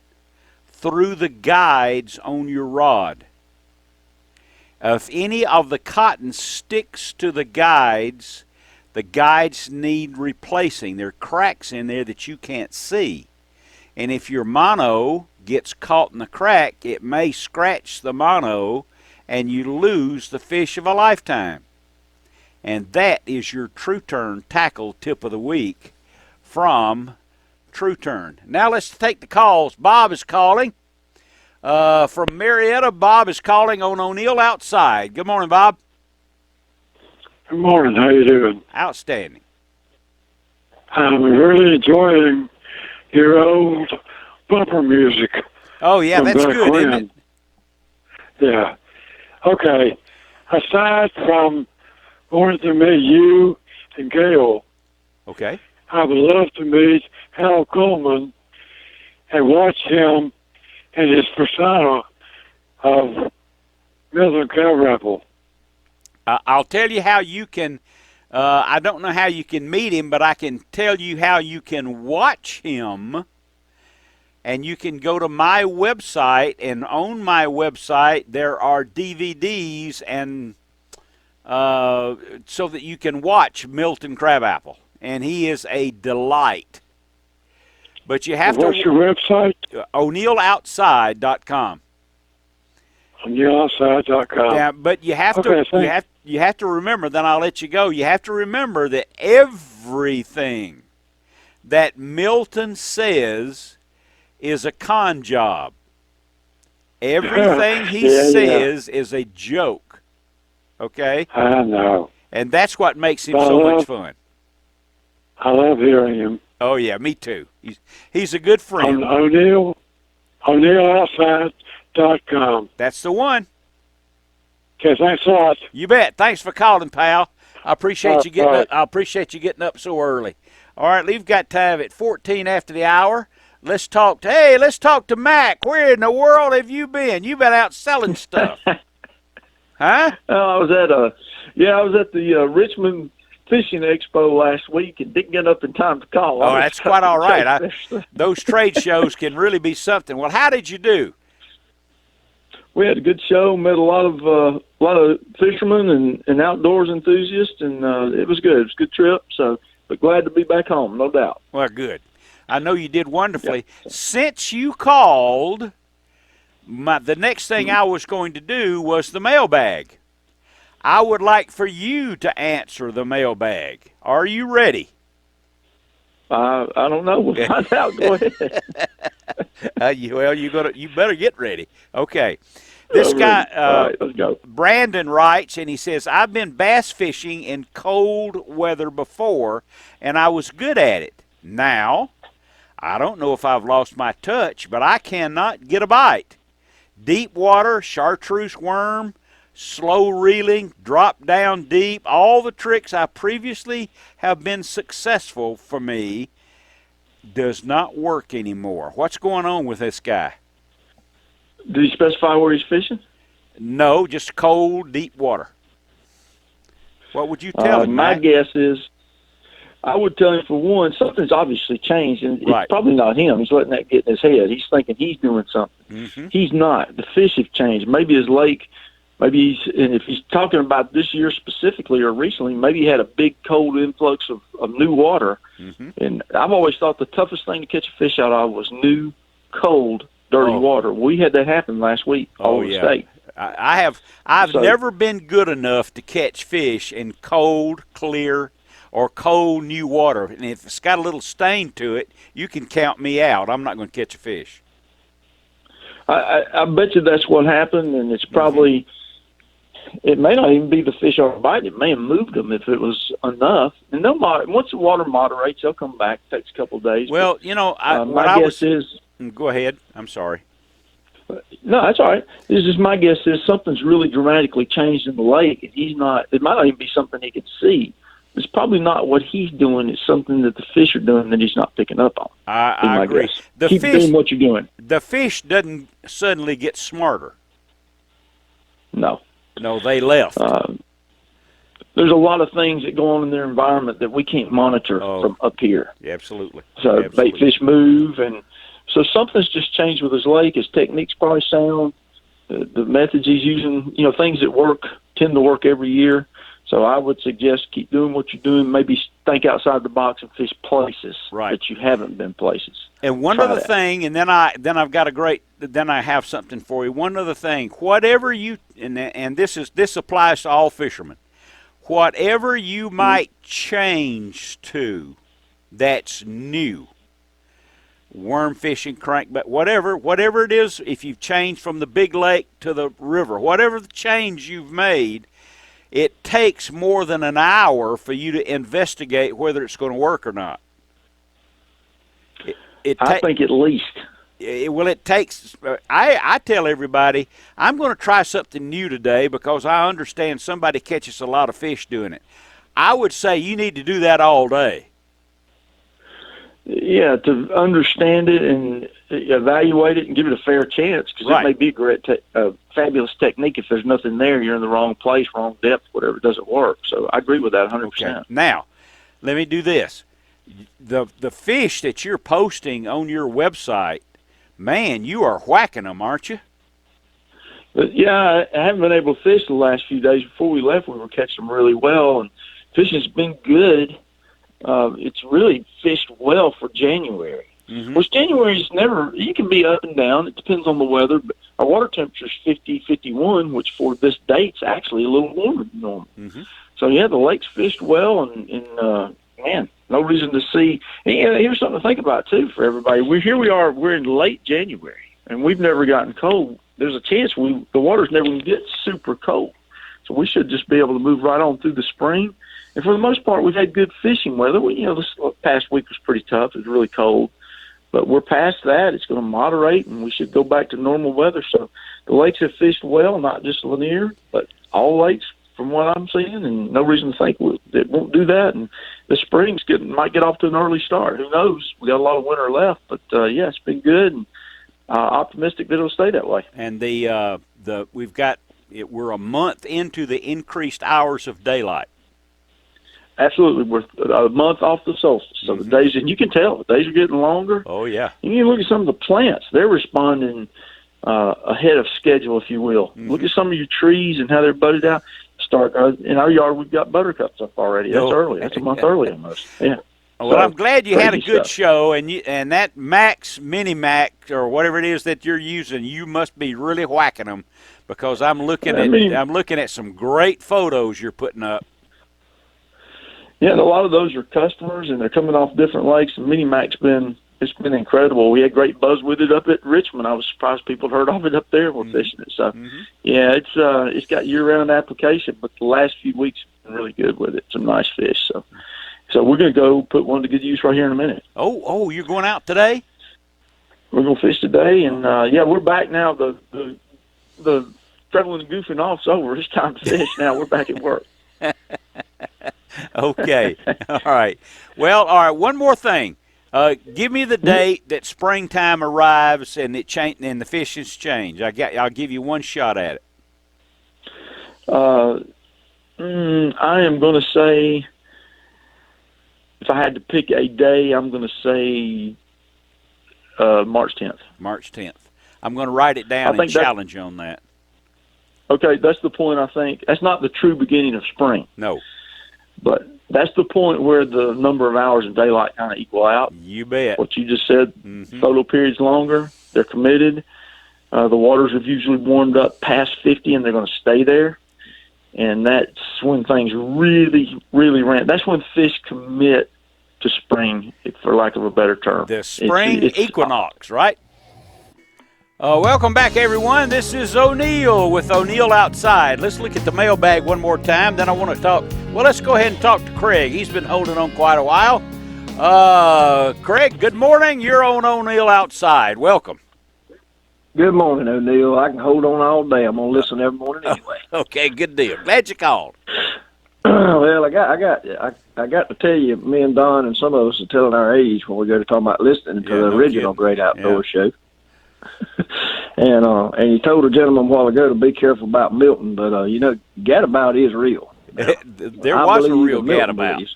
through the guides on your rod. If any of the cotton sticks to the guides need replacing. There are cracks in there that you can't see. And if your mono gets caught in the crack, it may scratch the mono and you lose the fish of a lifetime. And that is your True Turn tackle tip of the week from True Turn. Now let's take the calls. Bob is calling from Marietta. Bob is calling on ONeill Outside. Good morning, Bob. Good morning. How you doing? Outstanding. I'm really enjoying your old bumper music. Oh, yeah, that's good, isn't it? Yeah. Okay. Aside from wanting to meet you and Gail, okay, I would love to meet Hal Coleman and watch him in his persona of Milton Calrapple. I'll tell you how you can, I don't know how you can meet him, but I can tell you how you can watch him. And you can go to my website, and on my website there are DVDs and so that you can watch Milton Crabapple. And he is a delight. But you have What's your website? ONeillOutside.com. ONeillOutside.com. Yeah, but you have you have to remember, then I'll let you go. You have to remember that everything that Milton says is a con job. Everything he says is a joke. Okay? I know. And that's what makes him so much fun. I love hearing him. Oh, yeah, me too. He's a good friend. ONeill, ONeillOutside.com. That's the one. Okay, thanks a lot. You bet. Thanks for calling, pal. I appreciate you getting all up. right. I appreciate you getting up so early. All right, we've got time at 14 after the hour. Let's talk to Mac. Where in the world have you been? You've been out selling stuff. Huh? I was at the Richmond Fishing Expo last week and didn't get up in time to call. Oh, that's quite all right. Those trade shows can really be something. Well, how did you do? We had a good show. Met a lot of fishermen and outdoors enthusiasts, and it was good. It was a good trip. So, but glad to be back home, no doubt. Well, good. I know you did wonderfully. Yep. Since you called, the next thing I was going to do was the mailbag. I would like for you to answer the mailbag. Are you ready? I don't know. We'll find out. Go ahead. You better get ready. Okay. This guy, all right, let's go. Brandon writes, and he says, I've been bass fishing in cold weather before, and I was good at it. Now, I don't know if I've lost my touch, but I cannot get a bite. Deep water, chartreuse worm, slow reeling, drop down deep, all the tricks I previously have been successful for me does not work anymore. What's going on with this guy? Did he specify where he's fishing? No, just cold, deep water. What would you tell him, my Mac? guess is I would tell him, for one, something's obviously changed, and Right. it's probably not him. He's letting that get in his head. He's thinking he's doing something. Mm-hmm. He's not. The fish have changed. Maybe his lake, and if he's talking about this year specifically or recently, maybe he had a big cold influx of new water. Mm-hmm. And I've always thought the toughest thing to catch a fish out of was new, cold, dirty water. We had that happen last week all over the state. I've never been good enough to catch fish in cold, clear, or cold new water. And if it's got a little stain to it, you can count me out. I'm not going to catch a fish. I bet you that's what happened, and it's probably it may not even be the fish are biting. It may have moved them if it was enough. And once the water moderates, they'll come back. It takes a couple of days. Well, but, my guess is. Go ahead. I'm sorry. No, that's all right. This is my guess is something's really dramatically changed in the lake, and he's not. It might not even be something he can see. It's probably not what he's doing. It's something that the fish are doing that he's not picking up on. I agree. Keep doing what you're doing. The fish doesn't suddenly get smarter. No, they left. There's a lot of things that go on in their environment that we can't monitor from up here. Yeah, absolutely. So bait fish move, and so something's just changed with his lake. His technique's probably sound. The methods he's using, things that tend to work every year. So I would suggest keep doing what you're doing. Maybe think outside the box and fish places that you haven't been places. And one other thing, and then I've got then I have something for you. One other thing, whatever you and this applies to all fishermen. Whatever you might change to, that's new. Worm fishing, crankbait, whatever it is. If you've changed from the big lake to the river, whatever the change you've made. It takes more than an hour for you to investigate whether it's going to work or not. I think at least. It takes. I tell everybody I'm going to try something new today because I understand somebody catches a lot of fish doing it. I would say you need to do that all day. Yeah, to understand it and evaluate it and give it a fair chance, because it may be a great, fabulous technique. If there's nothing there, you're in the wrong place, wrong depth, whatever, it doesn't work. So I agree with that 100%. Okay. Now, let me do this. The fish that you're posting on your website, man, you are whacking them, aren't you? But yeah, I haven't been able to fish the last few days. Before we left, we were catching them really well, and fishing's been good. It's really fished well for January. Mm-hmm. Which January is you can be up and down. It depends on the weather. But our water temperature is 50, 51, which for this date's actually a little warmer than normal. Mm-hmm. So, yeah, the lake's fished well, and man, no reason to see. And, here's something to think about, too, for everybody. We're in late January, and we've never gotten cold. There's a chance the water's never going to get super cold. So we should just be able to move right on through the spring. And for the most part, we've had good fishing weather. This past week was pretty tough. It was really cold. But we're past that. It's going to moderate, and we should go back to normal weather. So the lakes have fished well, not just Lanier, but all lakes from what I'm seeing, and no reason to think it won't do that. And the spring's might get off to an early start. Who knows? We got a lot of winter left, but yeah, it's been good, and optimistic that it'll stay that way. And we're a month into the increased hours of daylight. Absolutely, we're a month off the solstice, so the days, and you can tell the days are getting longer. Oh yeah, and you look at some of the plants; they're responding ahead of schedule, if you will. Look at some of your trees and how they're budded out. In our yard, we've got buttercups up already. That's early. That's a month early almost. Yeah. Well, I'm glad you had a good show, and that Mini Mac or whatever it is that you're using, you must be really whacking them, because I'm looking at some great photos you're putting up. Yeah, and a lot of those are customers, and they're coming off different lakes. And Mini Mac's it's been incredible. We had great buzz with it up at Richmond. I was surprised people heard of it up there and were fishing it. So, yeah, it's got year-round application, but the last few weeks have been really good with it. Some nice fish. So we're going to go put one to good use right here in a minute. Oh, you're going out today? We're going to fish today, and yeah, we're back now. The traveling and goofing off's over. It's time to fish now. We're back at work. Okay. All right. Well, all right. One more thing. Give me the date that springtime arrives and the fishing's change. I'll give you one shot at it. I am going to say, if I had to pick a day, I'm going to say March 10th. March 10th. I'm going to write it down and challenge you on that. Okay, that's the point, I think. That's not the true beginning of spring. No. But that's the point where the number of hours of daylight kind of equal out. You bet. What you just said, photo period's longer. They're committed. The waters have usually warmed up past 50, and they're going to stay there. And that's when things really, really ramp. That's when fish commit to spring, for lack of a better term. The spring equinox, right? Welcome back, everyone. This is ONeill with ONeill Outside. Let's look at the mailbag one more time. Then I want to talk. Well, let's go ahead and talk to Craig. He's been holding on quite a while. Craig, good morning. You're on ONeill Outside. Welcome. Good morning, ONeill. I can hold on all day. I'm gonna listen every morning anyway. Okay, good deal. Glad you called. Well, I got to tell you, me and Don and some of us are telling our age when we go to talk about listening to the original Great Outdoor Show. And you told a gentleman a while ago to be careful about Milton, but gadabout is real. There was a real gadabout.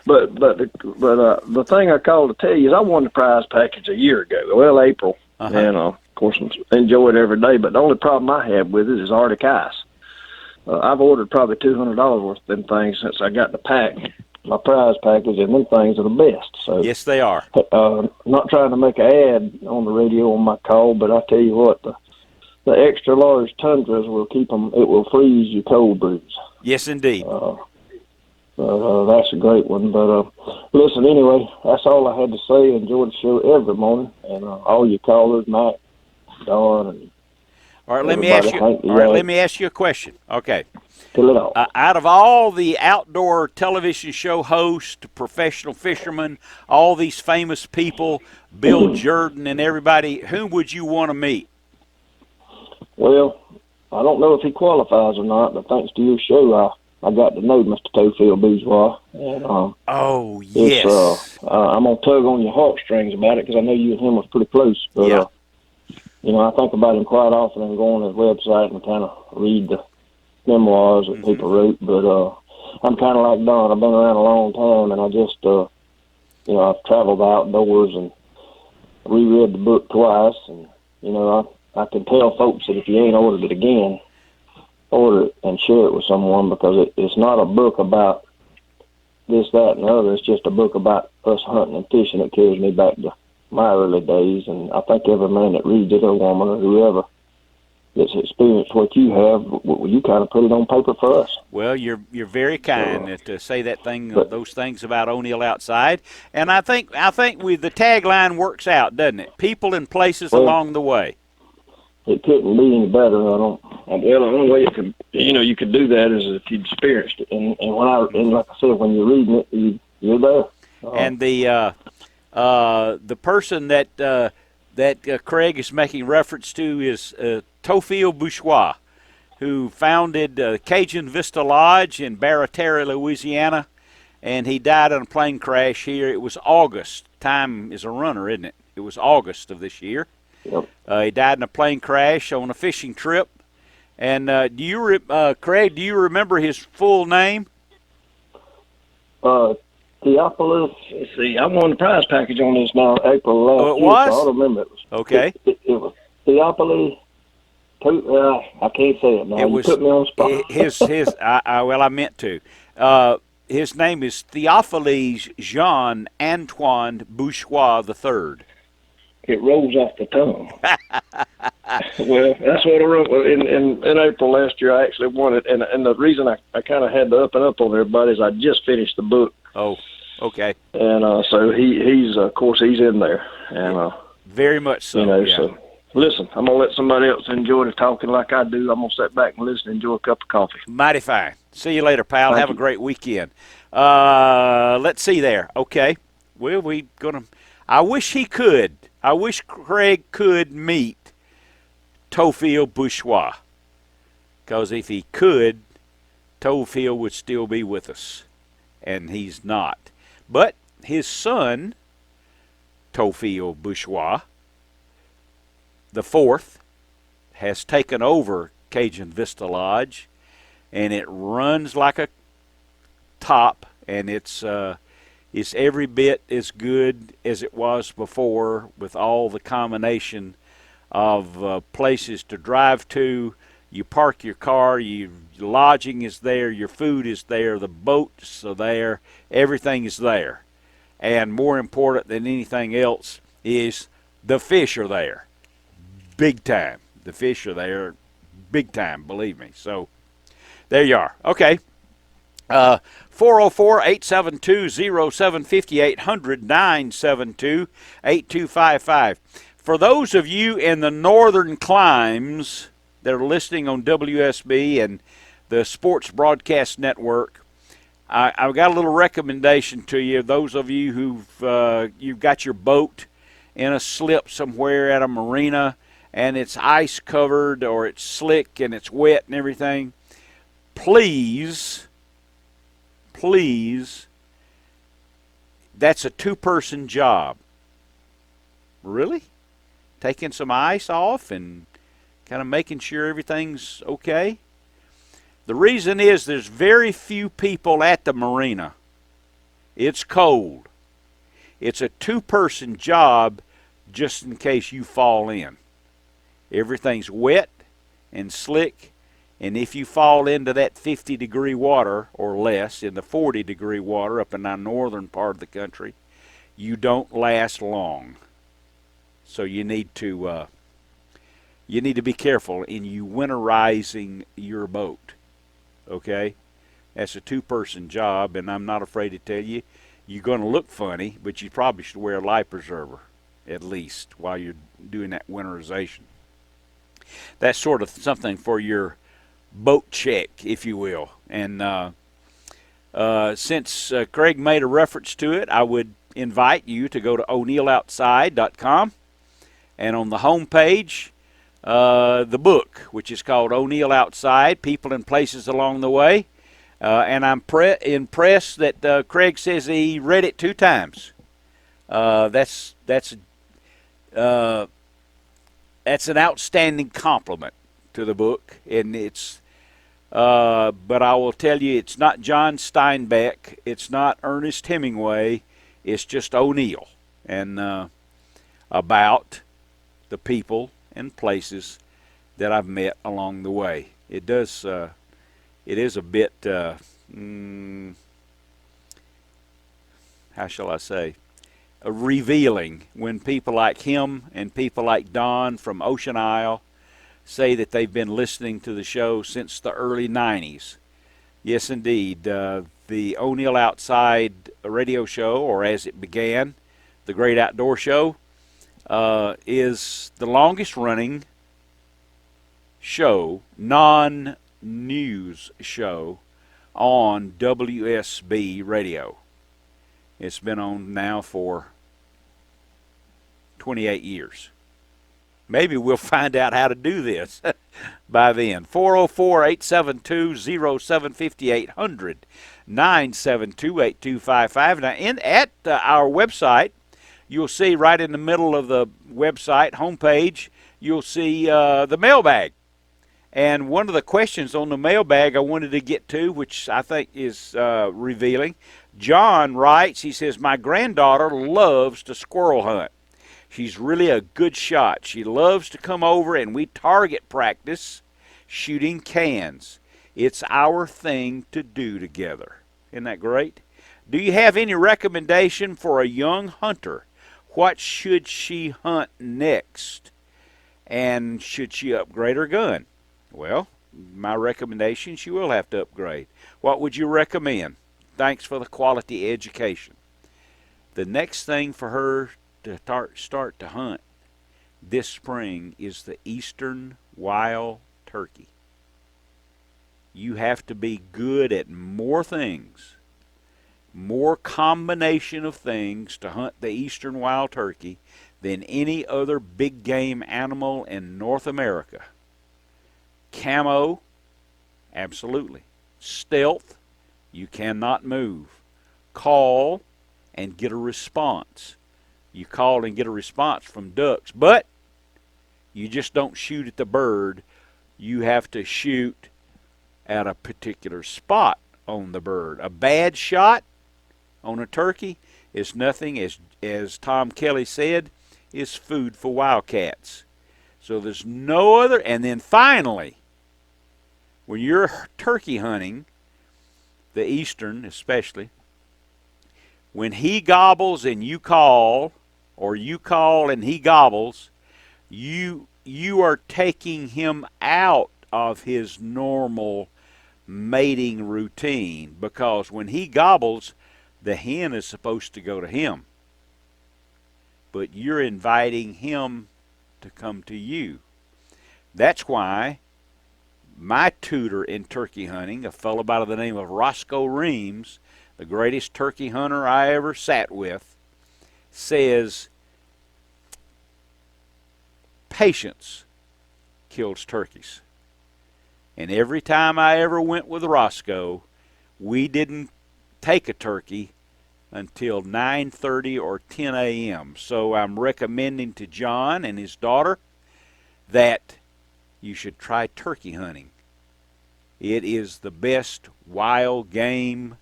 but the thing I called to tell you is I won the prize package a year ago. Well, April, and of course enjoy it every day. But the only problem I have with it is Arctic ice. I've ordered probably $200 worth of them things since I got the pack. My prize package, and them things are the best. So yes, they are. Not trying to make an ad on the radio on my call, but I tell you what, the extra large tundras will keep them. It will freeze your cold brews. Yes, indeed. That's a great one. But listen, anyway, that's all I had to say. Enjoy the show every morning, and all your callers, Matt, Don, and all right. Let me ask you a question. Okay. Out of all the outdoor television show hosts, professional fishermen, all these famous people, Bill Jordan and everybody, whom would you want to meet? Well, I don't know if he qualifies or not, but thanks to your show, I got to know Mr. Tofield Bourgeois. And, oh, yes. I'm going to tug on your heartstrings about it because I know you and him was pretty close. But, I think about him quite often and go on his website and kind of read the memoirs that people wrote. But I'm kind of like Don. I've been around a long time, and I just, I've traveled outdoors and reread the book twice. And, I can tell folks that if you ain't ordered it again, order it and share it with someone, because it's not a book about this, that, and the other. It's just a book about us hunting and fishing. It carries me back to my early days, and I think every man that reads it, or woman, or whoever that's experienced what you have, you kind of put it on paper for us. Well, you're very kind to say those things about ONeill Outside, and I think the tagline works out, doesn't it? People and places along the way. It couldn't be any better. The only way you could do that is if you'd experienced it. And like I said, when you're reading it, you're there. And the person that Craig is making reference to is Tofield Bourgeois. who founded Cajun Vista Lodge in Barataria, Louisiana, and he died in a plane crash here. It was August. Time is a runner, isn't it? It was August of this year. Yep. He died in a plane crash on a fishing trip. And Craig, do you remember his full name? Theophilus. Let's see. I won the prize package on this now April last Oh, it year, was? so I don't remember. Okay. It was Theophilus. I can't say it now. You put me on the spot. I meant to. His name is Theophilus Jean Antoine Bourgeois III. It rolls off the tongue. Well, that's what I wrote in April last year. I actually won it, and the reason I kind of had to up and up on everybody is I just finished the book. Oh, okay. And so he's of course he's in there, and very much so. You know, yeah. so listen, I'm gonna let somebody else enjoy the talking like I do. I'm gonna sit back and listen, and enjoy a cup of coffee. Mighty fine. See you later, pal. Thank Have you. a great weekend. Let's see there. Okay. Well, I wish he could. I wish Craig could meet Tophiel Bourgeois. Because if he could, Tophiel would still be with us. And he's not. But his son, Tophiel Bourgeois, the fourth, has taken over Cajun Vista Lodge, and it runs like a top, and it's every bit as good as it was before, with all the combination of places to drive to. You park your car, your lodging is there, your food is there, the boats are there, everything is there. And more important than anything else is the fish are there. Big time. The fish are there big time, believe me. So there you are. Okay. 404-872-0750, 800-972-8255. For those of you in the northern climes that are listening on WSB and the Sports Broadcast Network, I've got a little recommendation to you. Those of you you've got your boat in a slip somewhere at a marina and it's ice covered or it's slick and it's wet and everything, please, that's a two-person job. Really? Taking some ice off and kind of making sure everything's okay? The reason is there's very few people at the marina. It's cold. It's a two-person job just in case you fall in. Everything's wet and slick, and if you fall into that 50-degree water or less, in the 40-degree water up in the northern part of the country, you don't last long. So you need to be careful in you winterizing your boat. Okay? That's a two-person job, and I'm not afraid to tell you, you're going to look funny, but you probably should wear a life preserver at least while you're doing that winterization. That's sort of something for your boat check, if you will. And since Craig made a reference to it, I would invite you to go to ONeilloutside.com, and on the home page, the book, which is called ONeill Outside, People and Places Along the Way. And I'm impressed that Craig says he read it 2 times. That's an outstanding compliment to the book, and it's. But I will tell you, it's not John Steinbeck, it's not Ernest Hemingway, it's just ONeill, and about the people and places that I've met along the way. It is a bit, how shall I say, revealing when people like him and people like Don from Ocean Isle say that they've been listening to the show since the early 90s. Yes, indeed. The ONeill Outside radio show, or as it began, the Great Outdoor Show, is the longest running show, non-news show, on WSB radio. It's been on now for 28 years. Maybe we'll find out how to do this by then. 404-872-0750, 800-972-8255. Now, at our website, you'll see right in the middle of the website homepage, you'll see the mailbag. And one of the questions on the mailbag I wanted to get to, which I think is revealing, John writes, he says, my granddaughter loves to squirrel hunt. She's really a good shot. She loves to come over and we target practice shooting cans. It's our thing to do together. Isn't that great? Do you have any recommendation for a young hunter? What should she hunt next? And should she upgrade her gun? Well, my recommendation, she will have to upgrade. What would you recommend? Thanks for the quality education. The next thing for her to start to hunt this spring is the eastern wild turkey. You have to be good at more things, more combination of things to hunt the eastern wild turkey than any other big game animal in North America. Camo, absolutely. Stealth, you cannot move. Call and get a response. You call and get a response from ducks, but you just don't shoot at the bird. You have to shoot at a particular spot on the bird. A bad shot on a turkey is nothing, as Tom Kelly said, is food for wildcats. So there's no other. And then finally, when you're turkey hunting, the eastern especially, when he gobbles and you call, or you call and he gobbles, you are taking him out of his normal mating routine, because when he gobbles, the hen is supposed to go to him. But you're inviting him to come to you. That's why my tutor in turkey hunting, a fellow by the name of Roscoe Reams, the greatest turkey hunter I ever sat with, says patience kills turkeys. And every time I ever went with Roscoe, we didn't take a turkey until 9:30 or 10 a.m. So I'm recommending to John and his daughter that you should try turkey hunting. It is the best wild game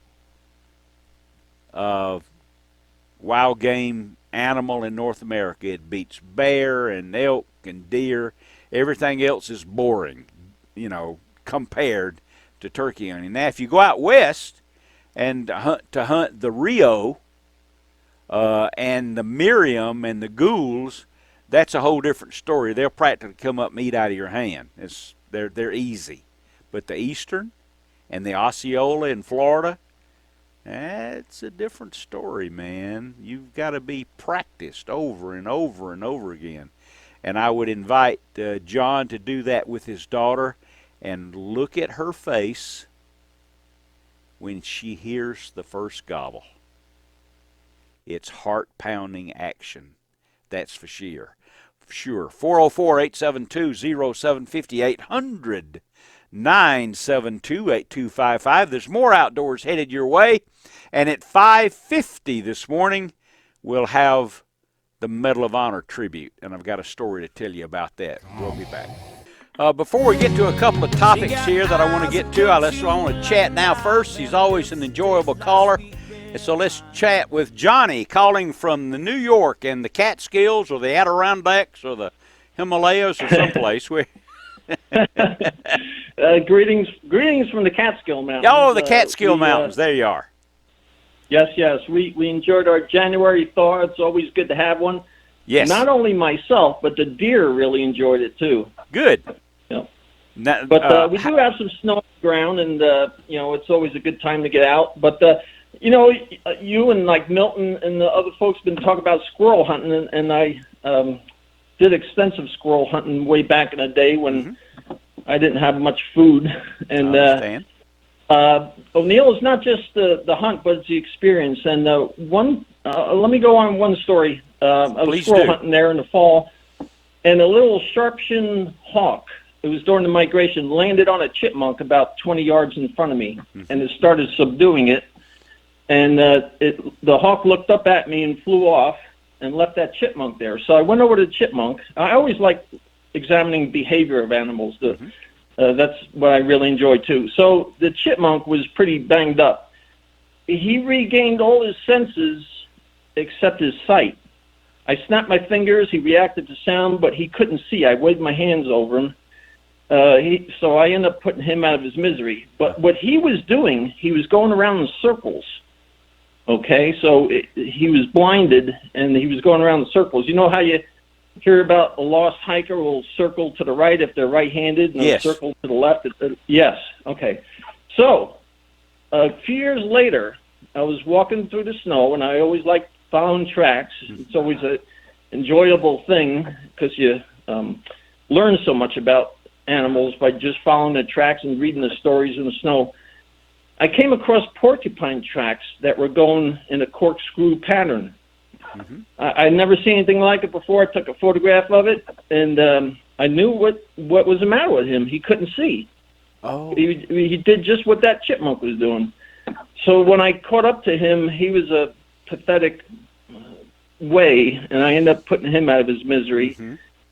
animal in North America. It beats bear and elk and deer. Everything else is boring, compared to turkey hunting. Now, if you go out west and hunt the Rio and the Miriam and the Ghouls, that's a whole different story. They'll practically come up and eat out of your hand. They're easy. But the eastern and the Osceola in Florida, that's a different story, man. You've got to be practiced over and over and over again. And I would invite John to do that with his daughter, and look at her face when she hears the first gobble. It's heart-pounding action. That's for sure. 404-872-0750, 800-972-8255. There's more outdoors headed your way. And at 5:50 this morning, we'll have the Medal of Honor tribute. And I've got a story to tell you about that. We'll be back. Before we get to a couple of topics here that I want to get to, I want to chat now first. He's always an enjoyable caller. And so let's chat with Johnny, calling from the New York and the Catskills or the Adirondacks or the Himalayas or someplace. Greetings from the Catskill Mountains. Oh, the Catskill Mountains. There you are. Yes. We enjoyed our January thaw. It's always good to have one. Yes. Not only myself, but the deer really enjoyed it too. Good. Yeah. But we do have some snow on the ground, and it's always a good time to get out. But you and like Milton and the other folks been talking about squirrel hunting, and I did extensive squirrel hunting way back in the day when I didn't have much food. And ONeill is not just the hunt, but it's the experience. And let me go on one story. I was squirrel hunting there in the fall, and a little sharp-shinned hawk, it was during the migration, landed on a chipmunk about 20 yards in front of me, and it started subduing it. And the hawk looked up at me and flew off and left that chipmunk there. So I went over to the chipmunk. I always like examining behavior of animals. That's what I really enjoy, too. So the chipmunk was pretty banged up. He regained all his senses except his sight. I snapped my fingers. He reacted to sound, but he couldn't see. I waved my hands over him. So I ended up putting him out of his misery. But what he was doing, he was going around in circles. Okay, so he was blinded, and he was going around in circles. You know how you hear about a lost hiker will circle to the right if they're right-handed, and yes. circle to the left? Yes, okay. So a few years later, I was walking through the snow, and I always like following tracks. It's always an enjoyable thing because you learn so much about animals by just following the tracks and reading the stories in the snow. I came across porcupine tracks that were going in a corkscrew pattern. I'd never seen anything like it before. I took a photograph of it, and I knew what was the matter with him. He couldn't see. Oh. He did just what that chipmunk was doing. So when I caught up to him, he was a pathetic way, and I ended up putting him out of his misery,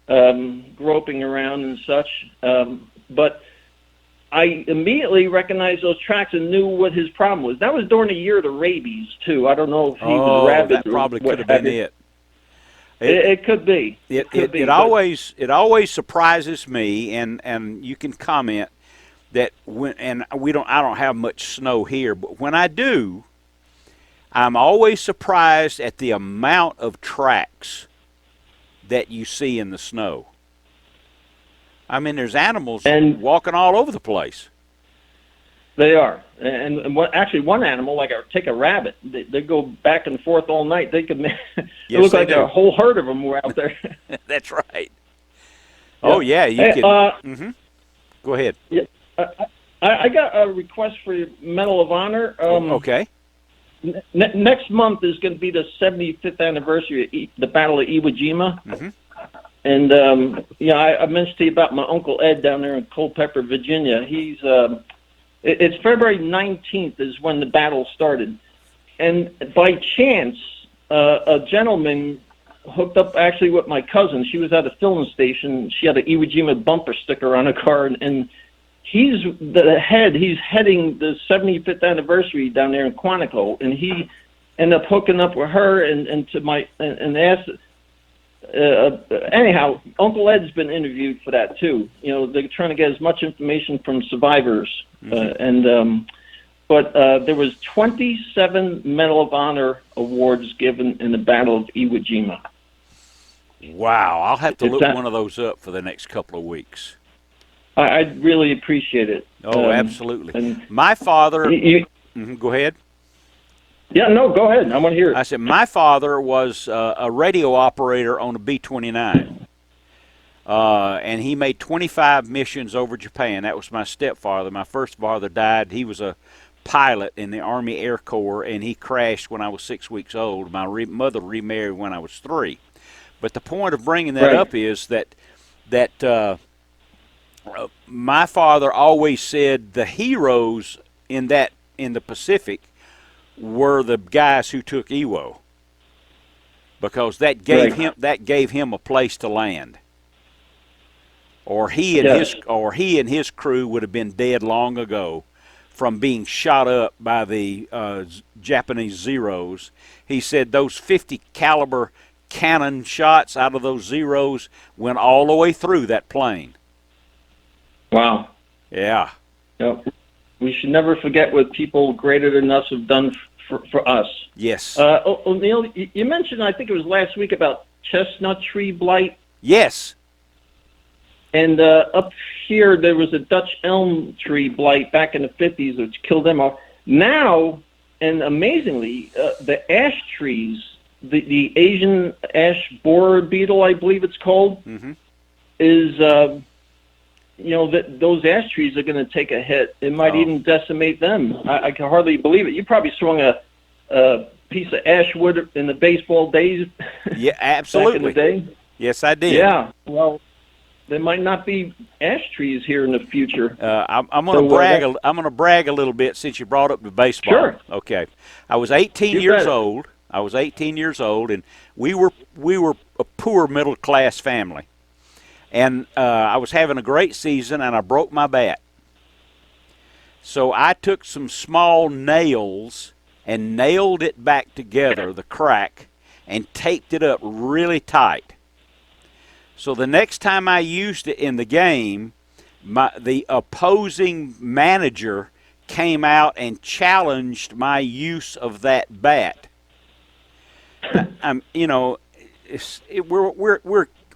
groping around and such. But I immediately recognized those tracks and knew what his problem was. That was during the year of the rabies, too. I don't know if he was rabid. That probably could have been it. It could be. It always surprises me, and you can comment that I don't have much snow here, but when I do, I'm always surprised at the amount of tracks that you see in the snow. I mean, there's animals walking all over the place. They are. And one animal, like take a rabbit, they go back and forth all night. They could it looks like a whole herd of them were out there. That's right. Oh, yeah, you can. Go ahead. Yeah, I got a request for your Medal of Honor. Okay. Next month is going to be the 75th anniversary of the Battle of Iwo Jima. And, I mentioned to you about my Uncle Ed down there in Culpeper, Virginia. He's, it's February 19th is when the battle started. And by chance, a gentleman hooked up actually with my cousin. She was at a filling station. She had an Iwo Jima bumper sticker on her car, and he's heading the 75th anniversary down there in Quantico, and he ended up hooking up with her and asked. Anyhow, Uncle Ed's been interviewed for that too. You know, they're trying to get as much information from survivors, but there was 27 Medal of Honor awards given in the Battle of Iwo Jima. Wow, I'll have to look one of those up for the next couple of weeks. I'd really appreciate it. Oh, absolutely. My father. Go ahead. Yeah, no, go ahead. I want to hear it. I said my father was a radio operator on a B-29, and he made 25 missions over Japan. That was my stepfather. My first father died. He was a pilot in the Army Air Corps, and he crashed when I was 6 weeks old. My mother remarried when I was 3. But the point of bringing that up is that my father always said the heroes in the Pacific were the guys who took Iwo, because that gave him a place to land. Or he and his crew would have been dead long ago from being shot up by the Japanese Zeros. He said those 50 caliber cannon shots out of those Zeros went all the way through that plane. Wow. Yeah. Yep. We should never forget what people greater than us have done for us. Yes. O'Neill, you mentioned, I think it was last week, about chestnut tree blight. Yes. And up here, there was a Dutch elm tree blight back in the 50s, which killed them off. Now, and amazingly, the ash trees, the Asian ash borer beetle, I believe it's called, is... those ash trees are going to take a hit. It might even decimate them. I can hardly believe it. You probably swung a piece of ash wood in the baseball days. Yeah, absolutely. Back in the day. Yes, I did. Yeah. Well, there might not be ash trees here in the future. I'm going to brag. I'm going to brag a little bit since you brought up the baseball. Sure. Okay. I was 18 You years bet. old. I was 18 years old, and we were a poor middle class family. And I was having a great season, and I broke my bat. So I took some small nails and nailed it back together, the crack, and taped it up really tight. So the next time I used it in the game, the opposing manager came out and challenged my use of that bat.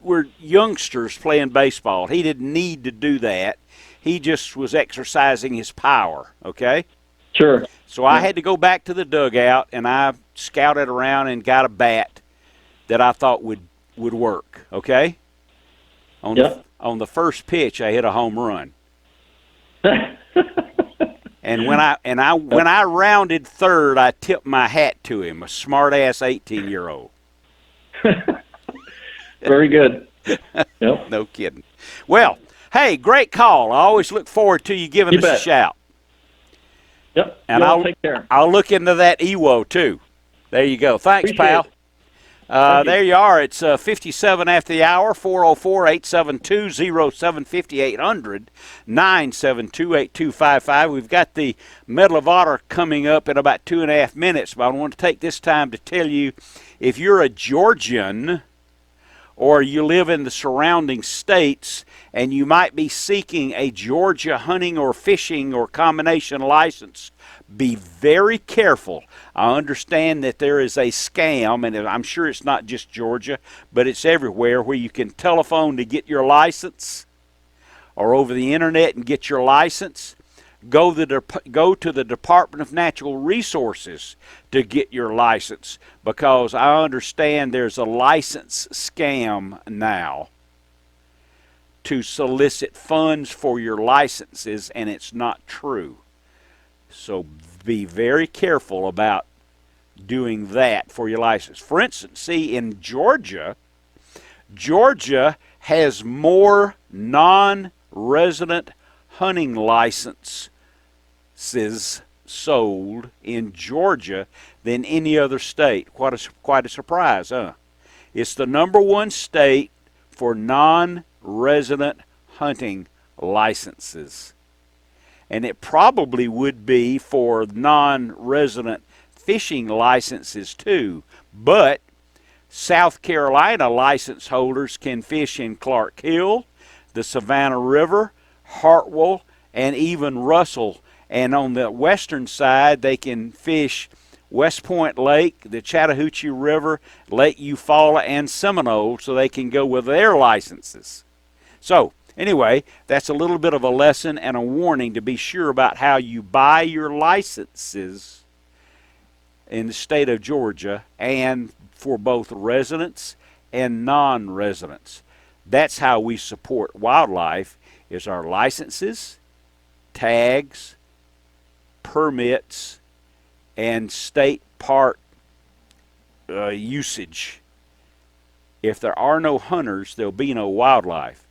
We're youngsters playing baseball. He didn't need to do that. He just was exercising his power. Okay. Sure. So I had to go back to the dugout, and I scouted around and got a bat that I thought would work. Okay. On the first pitch, I hit a home run. And when I rounded third, I tipped my hat to him, a smart-ass 18-year-old. Very good. Yep. No kidding. Well, hey, great call. I always look forward to you giving us a shout. Yep. And take care. I'll look into that EWO too. There you go. Thanks, pal. There you are. It's 57 after the hour, 404-872-0750, 800-972-8255. We've got the Medal of Honor coming up in about 2.5 minutes, but I want to take this time to tell you, if you're a Georgian or you live in the surrounding states and you might be seeking a Georgia hunting or fishing or combination license, be very careful. I understand that there is a scam, and I'm sure it's not just Georgia, but it's everywhere, where you can telephone to get your license or over the internet and get your license. Go to the Department of Natural Resources to get your license, because I understand there's a license scam now to solicit funds for your licenses, and it's not true. So be very careful about doing that for your license. For instance, see, in Georgia has more non-resident hunting licenses sold in Georgia than any other state. Quite a surprise, huh? It's the #1 state for non-resident hunting licenses. And it probably would be for non-resident fishing licenses too. But South Carolina license holders can fish in Clark Hill, the Savannah River, Hartwell, and even Russell. And on the western side, they can fish West Point Lake, the Chattahoochee River, Lake Eufaula, and Seminole, so they can go with their licenses. So, anyway, that's a little bit of a lesson and a warning to be sure about how you buy your licenses in the state of Georgia, and for both residents and non-residents. That's how we support wildlife, is our licenses, tags, permits, and state park usage. If there are no hunters, there'll be no wildlife.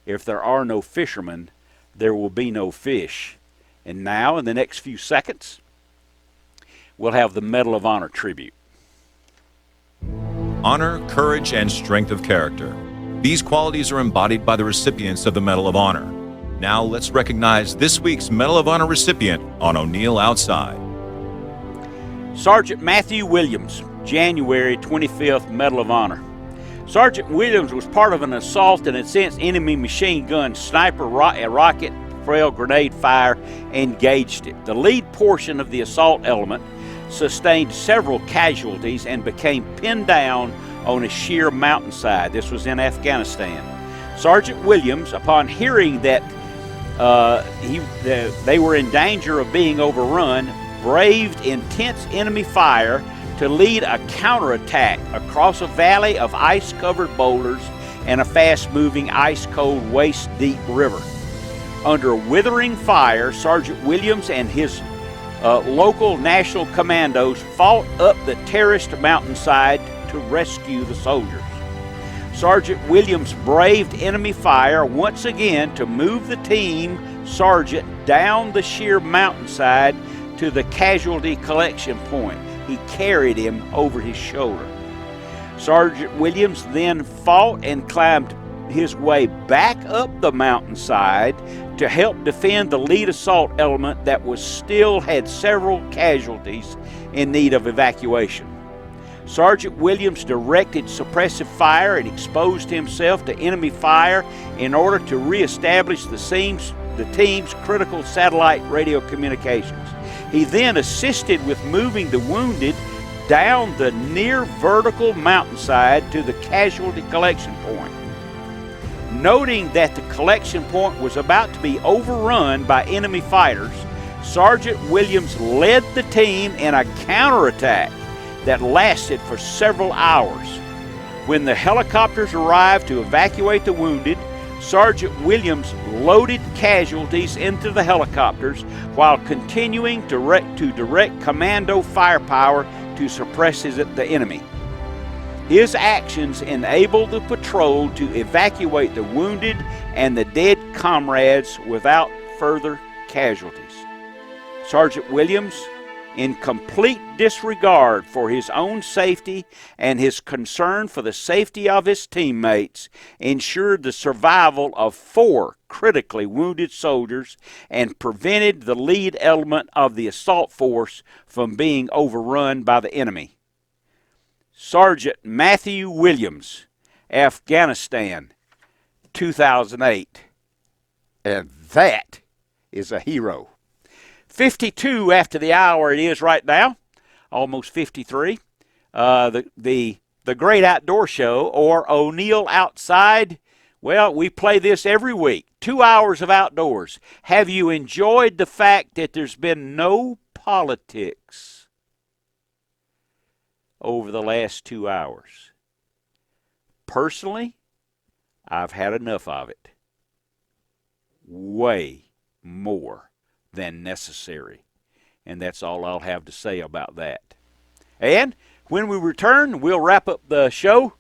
If there are no fishermen, there will be no fish. And now, in the next few seconds, we'll have the Medal of Honor tribute. Honor, courage, and strength of character. These qualities are embodied by the recipients of the Medal of Honor. Now let's recognize this week's Medal of Honor recipient on ONeill Outside. Sergeant Matthew Williams, January 25th Medal of Honor. Sergeant Williams was part of an assault and since enemy machine gun sniper rocket trail grenade fire engaged it. The lead portion of the assault element sustained several casualties and became pinned down on a sheer mountainside. This was in Afghanistan. Sergeant Williams, upon hearing that they were in danger of being overrun, braved intense enemy fire to lead a counterattack across a valley of ice-covered boulders and a fast-moving, ice-cold, waist-deep river. Under withering fire, Sergeant Williams and his local national commandos fought up the terraced mountainside to rescue the soldiers. Sergeant Williams braved enemy fire once again to move the team sergeant down the sheer mountainside to the casualty collection point. He carried him over his shoulder. Sergeant Williams then fought and climbed his way back up the mountainside to help defend the lead assault element that still had several casualties in need of evacuation. Sergeant Williams directed suppressive fire and exposed himself to enemy fire in order to reestablish the team's critical satellite radio communications. He then assisted with moving the wounded down the near vertical mountainside to the casualty collection point. Noting that the collection point was about to be overrun by enemy fighters, Sergeant Williams led the team in a counterattack that lasted for several hours. When the helicopters arrived to evacuate the wounded, Sergeant Williams loaded casualties into the helicopters while continuing to direct commando firepower to suppress the enemy. His actions enabled the patrol to evacuate the wounded and the dead comrades without further casualties. Sergeant Williams, in complete disregard for his own safety and his concern for the safety of his teammates, ensured the survival of 4 critically wounded soldiers and prevented the lead element of the assault force from being overrun by the enemy. Sergeant Matthew Williams, Afghanistan, 2008. And that is a hero. 52 after the hour it is right now, almost 53. The Great Outdoor Show, or ONeill Outside. Well, we play this every week. 2 hours of outdoors. Have you enjoyed the fact that there's been no politics over the last 2 hours? Personally, I've had enough of it. Way more than necessary. And that's all I'll have to say about that. And when we return, we'll wrap up the show.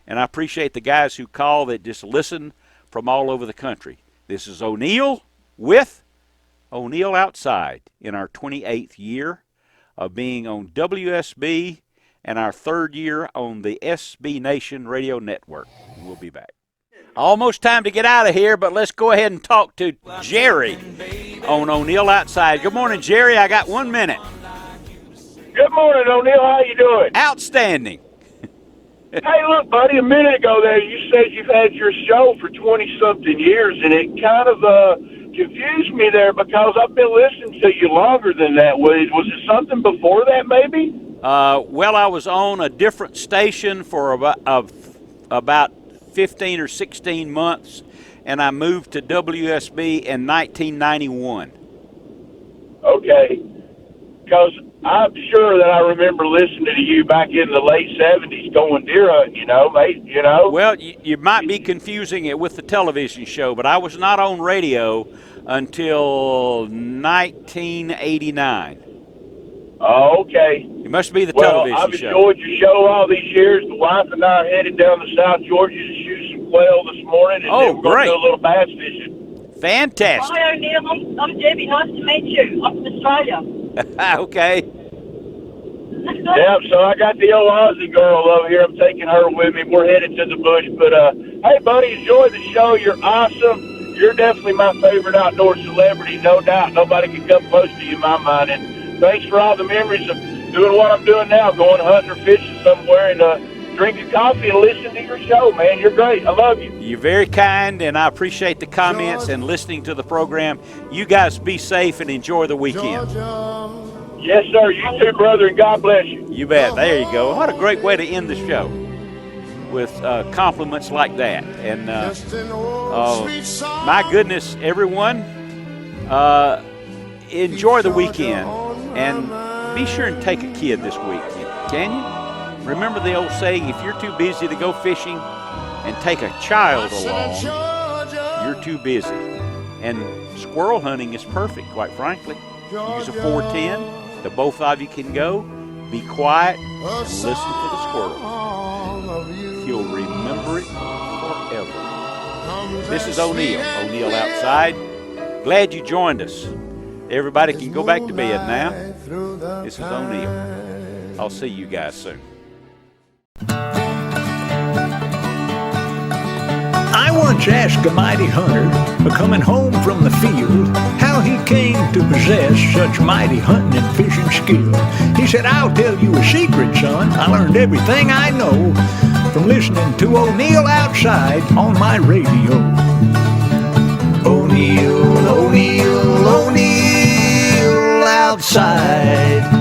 And I appreciate the guys who call that just listen from all over the country. This is ONeill with ONeill Outside in our 28th year of being on WSB and our 3rd year on the SB Nation Radio Network. We'll be back. Almost time to get out of here, but let's go ahead and talk to Jerry on ONeill Outside. Good morning, Jerry. I got 1 minute. Good morning, ONeill. How you doing? Outstanding. Hey, look, buddy, a minute ago there, you said you've had your show for 20-something years, and it kind of confused me there because I've been listening to you longer than that. Was it something before that, maybe? Well, I was on a different station for about 15 or 16 months, and I moved to WSB in 1991. Okay, because I'm sure that I remember listening to you back in the late 70s going deer hunting, mate. Well, you might be confusing it with the television show, but I was not on radio until 1989. Oh, okay. It must be the television show. I've enjoyed your show all these years. The wife and I are headed down to South Georgia to shoot some quail this morning, and then we're going to do a little bass fishing. Fantastic. Hi, ONeill. I'm Debbie. Nice to meet you. I'm from Australia. Okay. Yeah, so I got the old Aussie girl over here. I'm taking her with me. We're headed to the bush. But, hey, buddy, enjoy the show. You're awesome. You're definitely my favorite outdoor celebrity, no doubt. Nobody can come close to you in my mind. And thanks for all the memories of doing what I'm doing now, going hunting or fishing somewhere and drinking coffee and listening to your show, man. You're great. I love you. You're very kind, and I appreciate the comments and listening to the program. You guys be safe and enjoy the weekend. Yes, sir. You too, brother, and God bless you. You bet. There you go. What a great way to end the show with compliments like that. And my goodness, everyone, enjoy the weekend and be sure and take a kid this week. Can you? Remember the old saying, if you're too busy to go fishing and take a child along, you're too busy. And squirrel hunting is perfect, quite frankly. Use a 410 that both of you can go, be quiet, and listen for the squirrels. He'll remember it forever. This is ONeill Outside. Glad you joined us. Everybody can go back to bed now. This is ONeill. I'll see you guys soon. I once asked a mighty hunter, coming home from the field, how he came to possess such mighty hunting and fishing skill. He said, I'll tell you a secret, son. I learned everything I know from listening to ONeill Outside on my radio. ONeill Outside.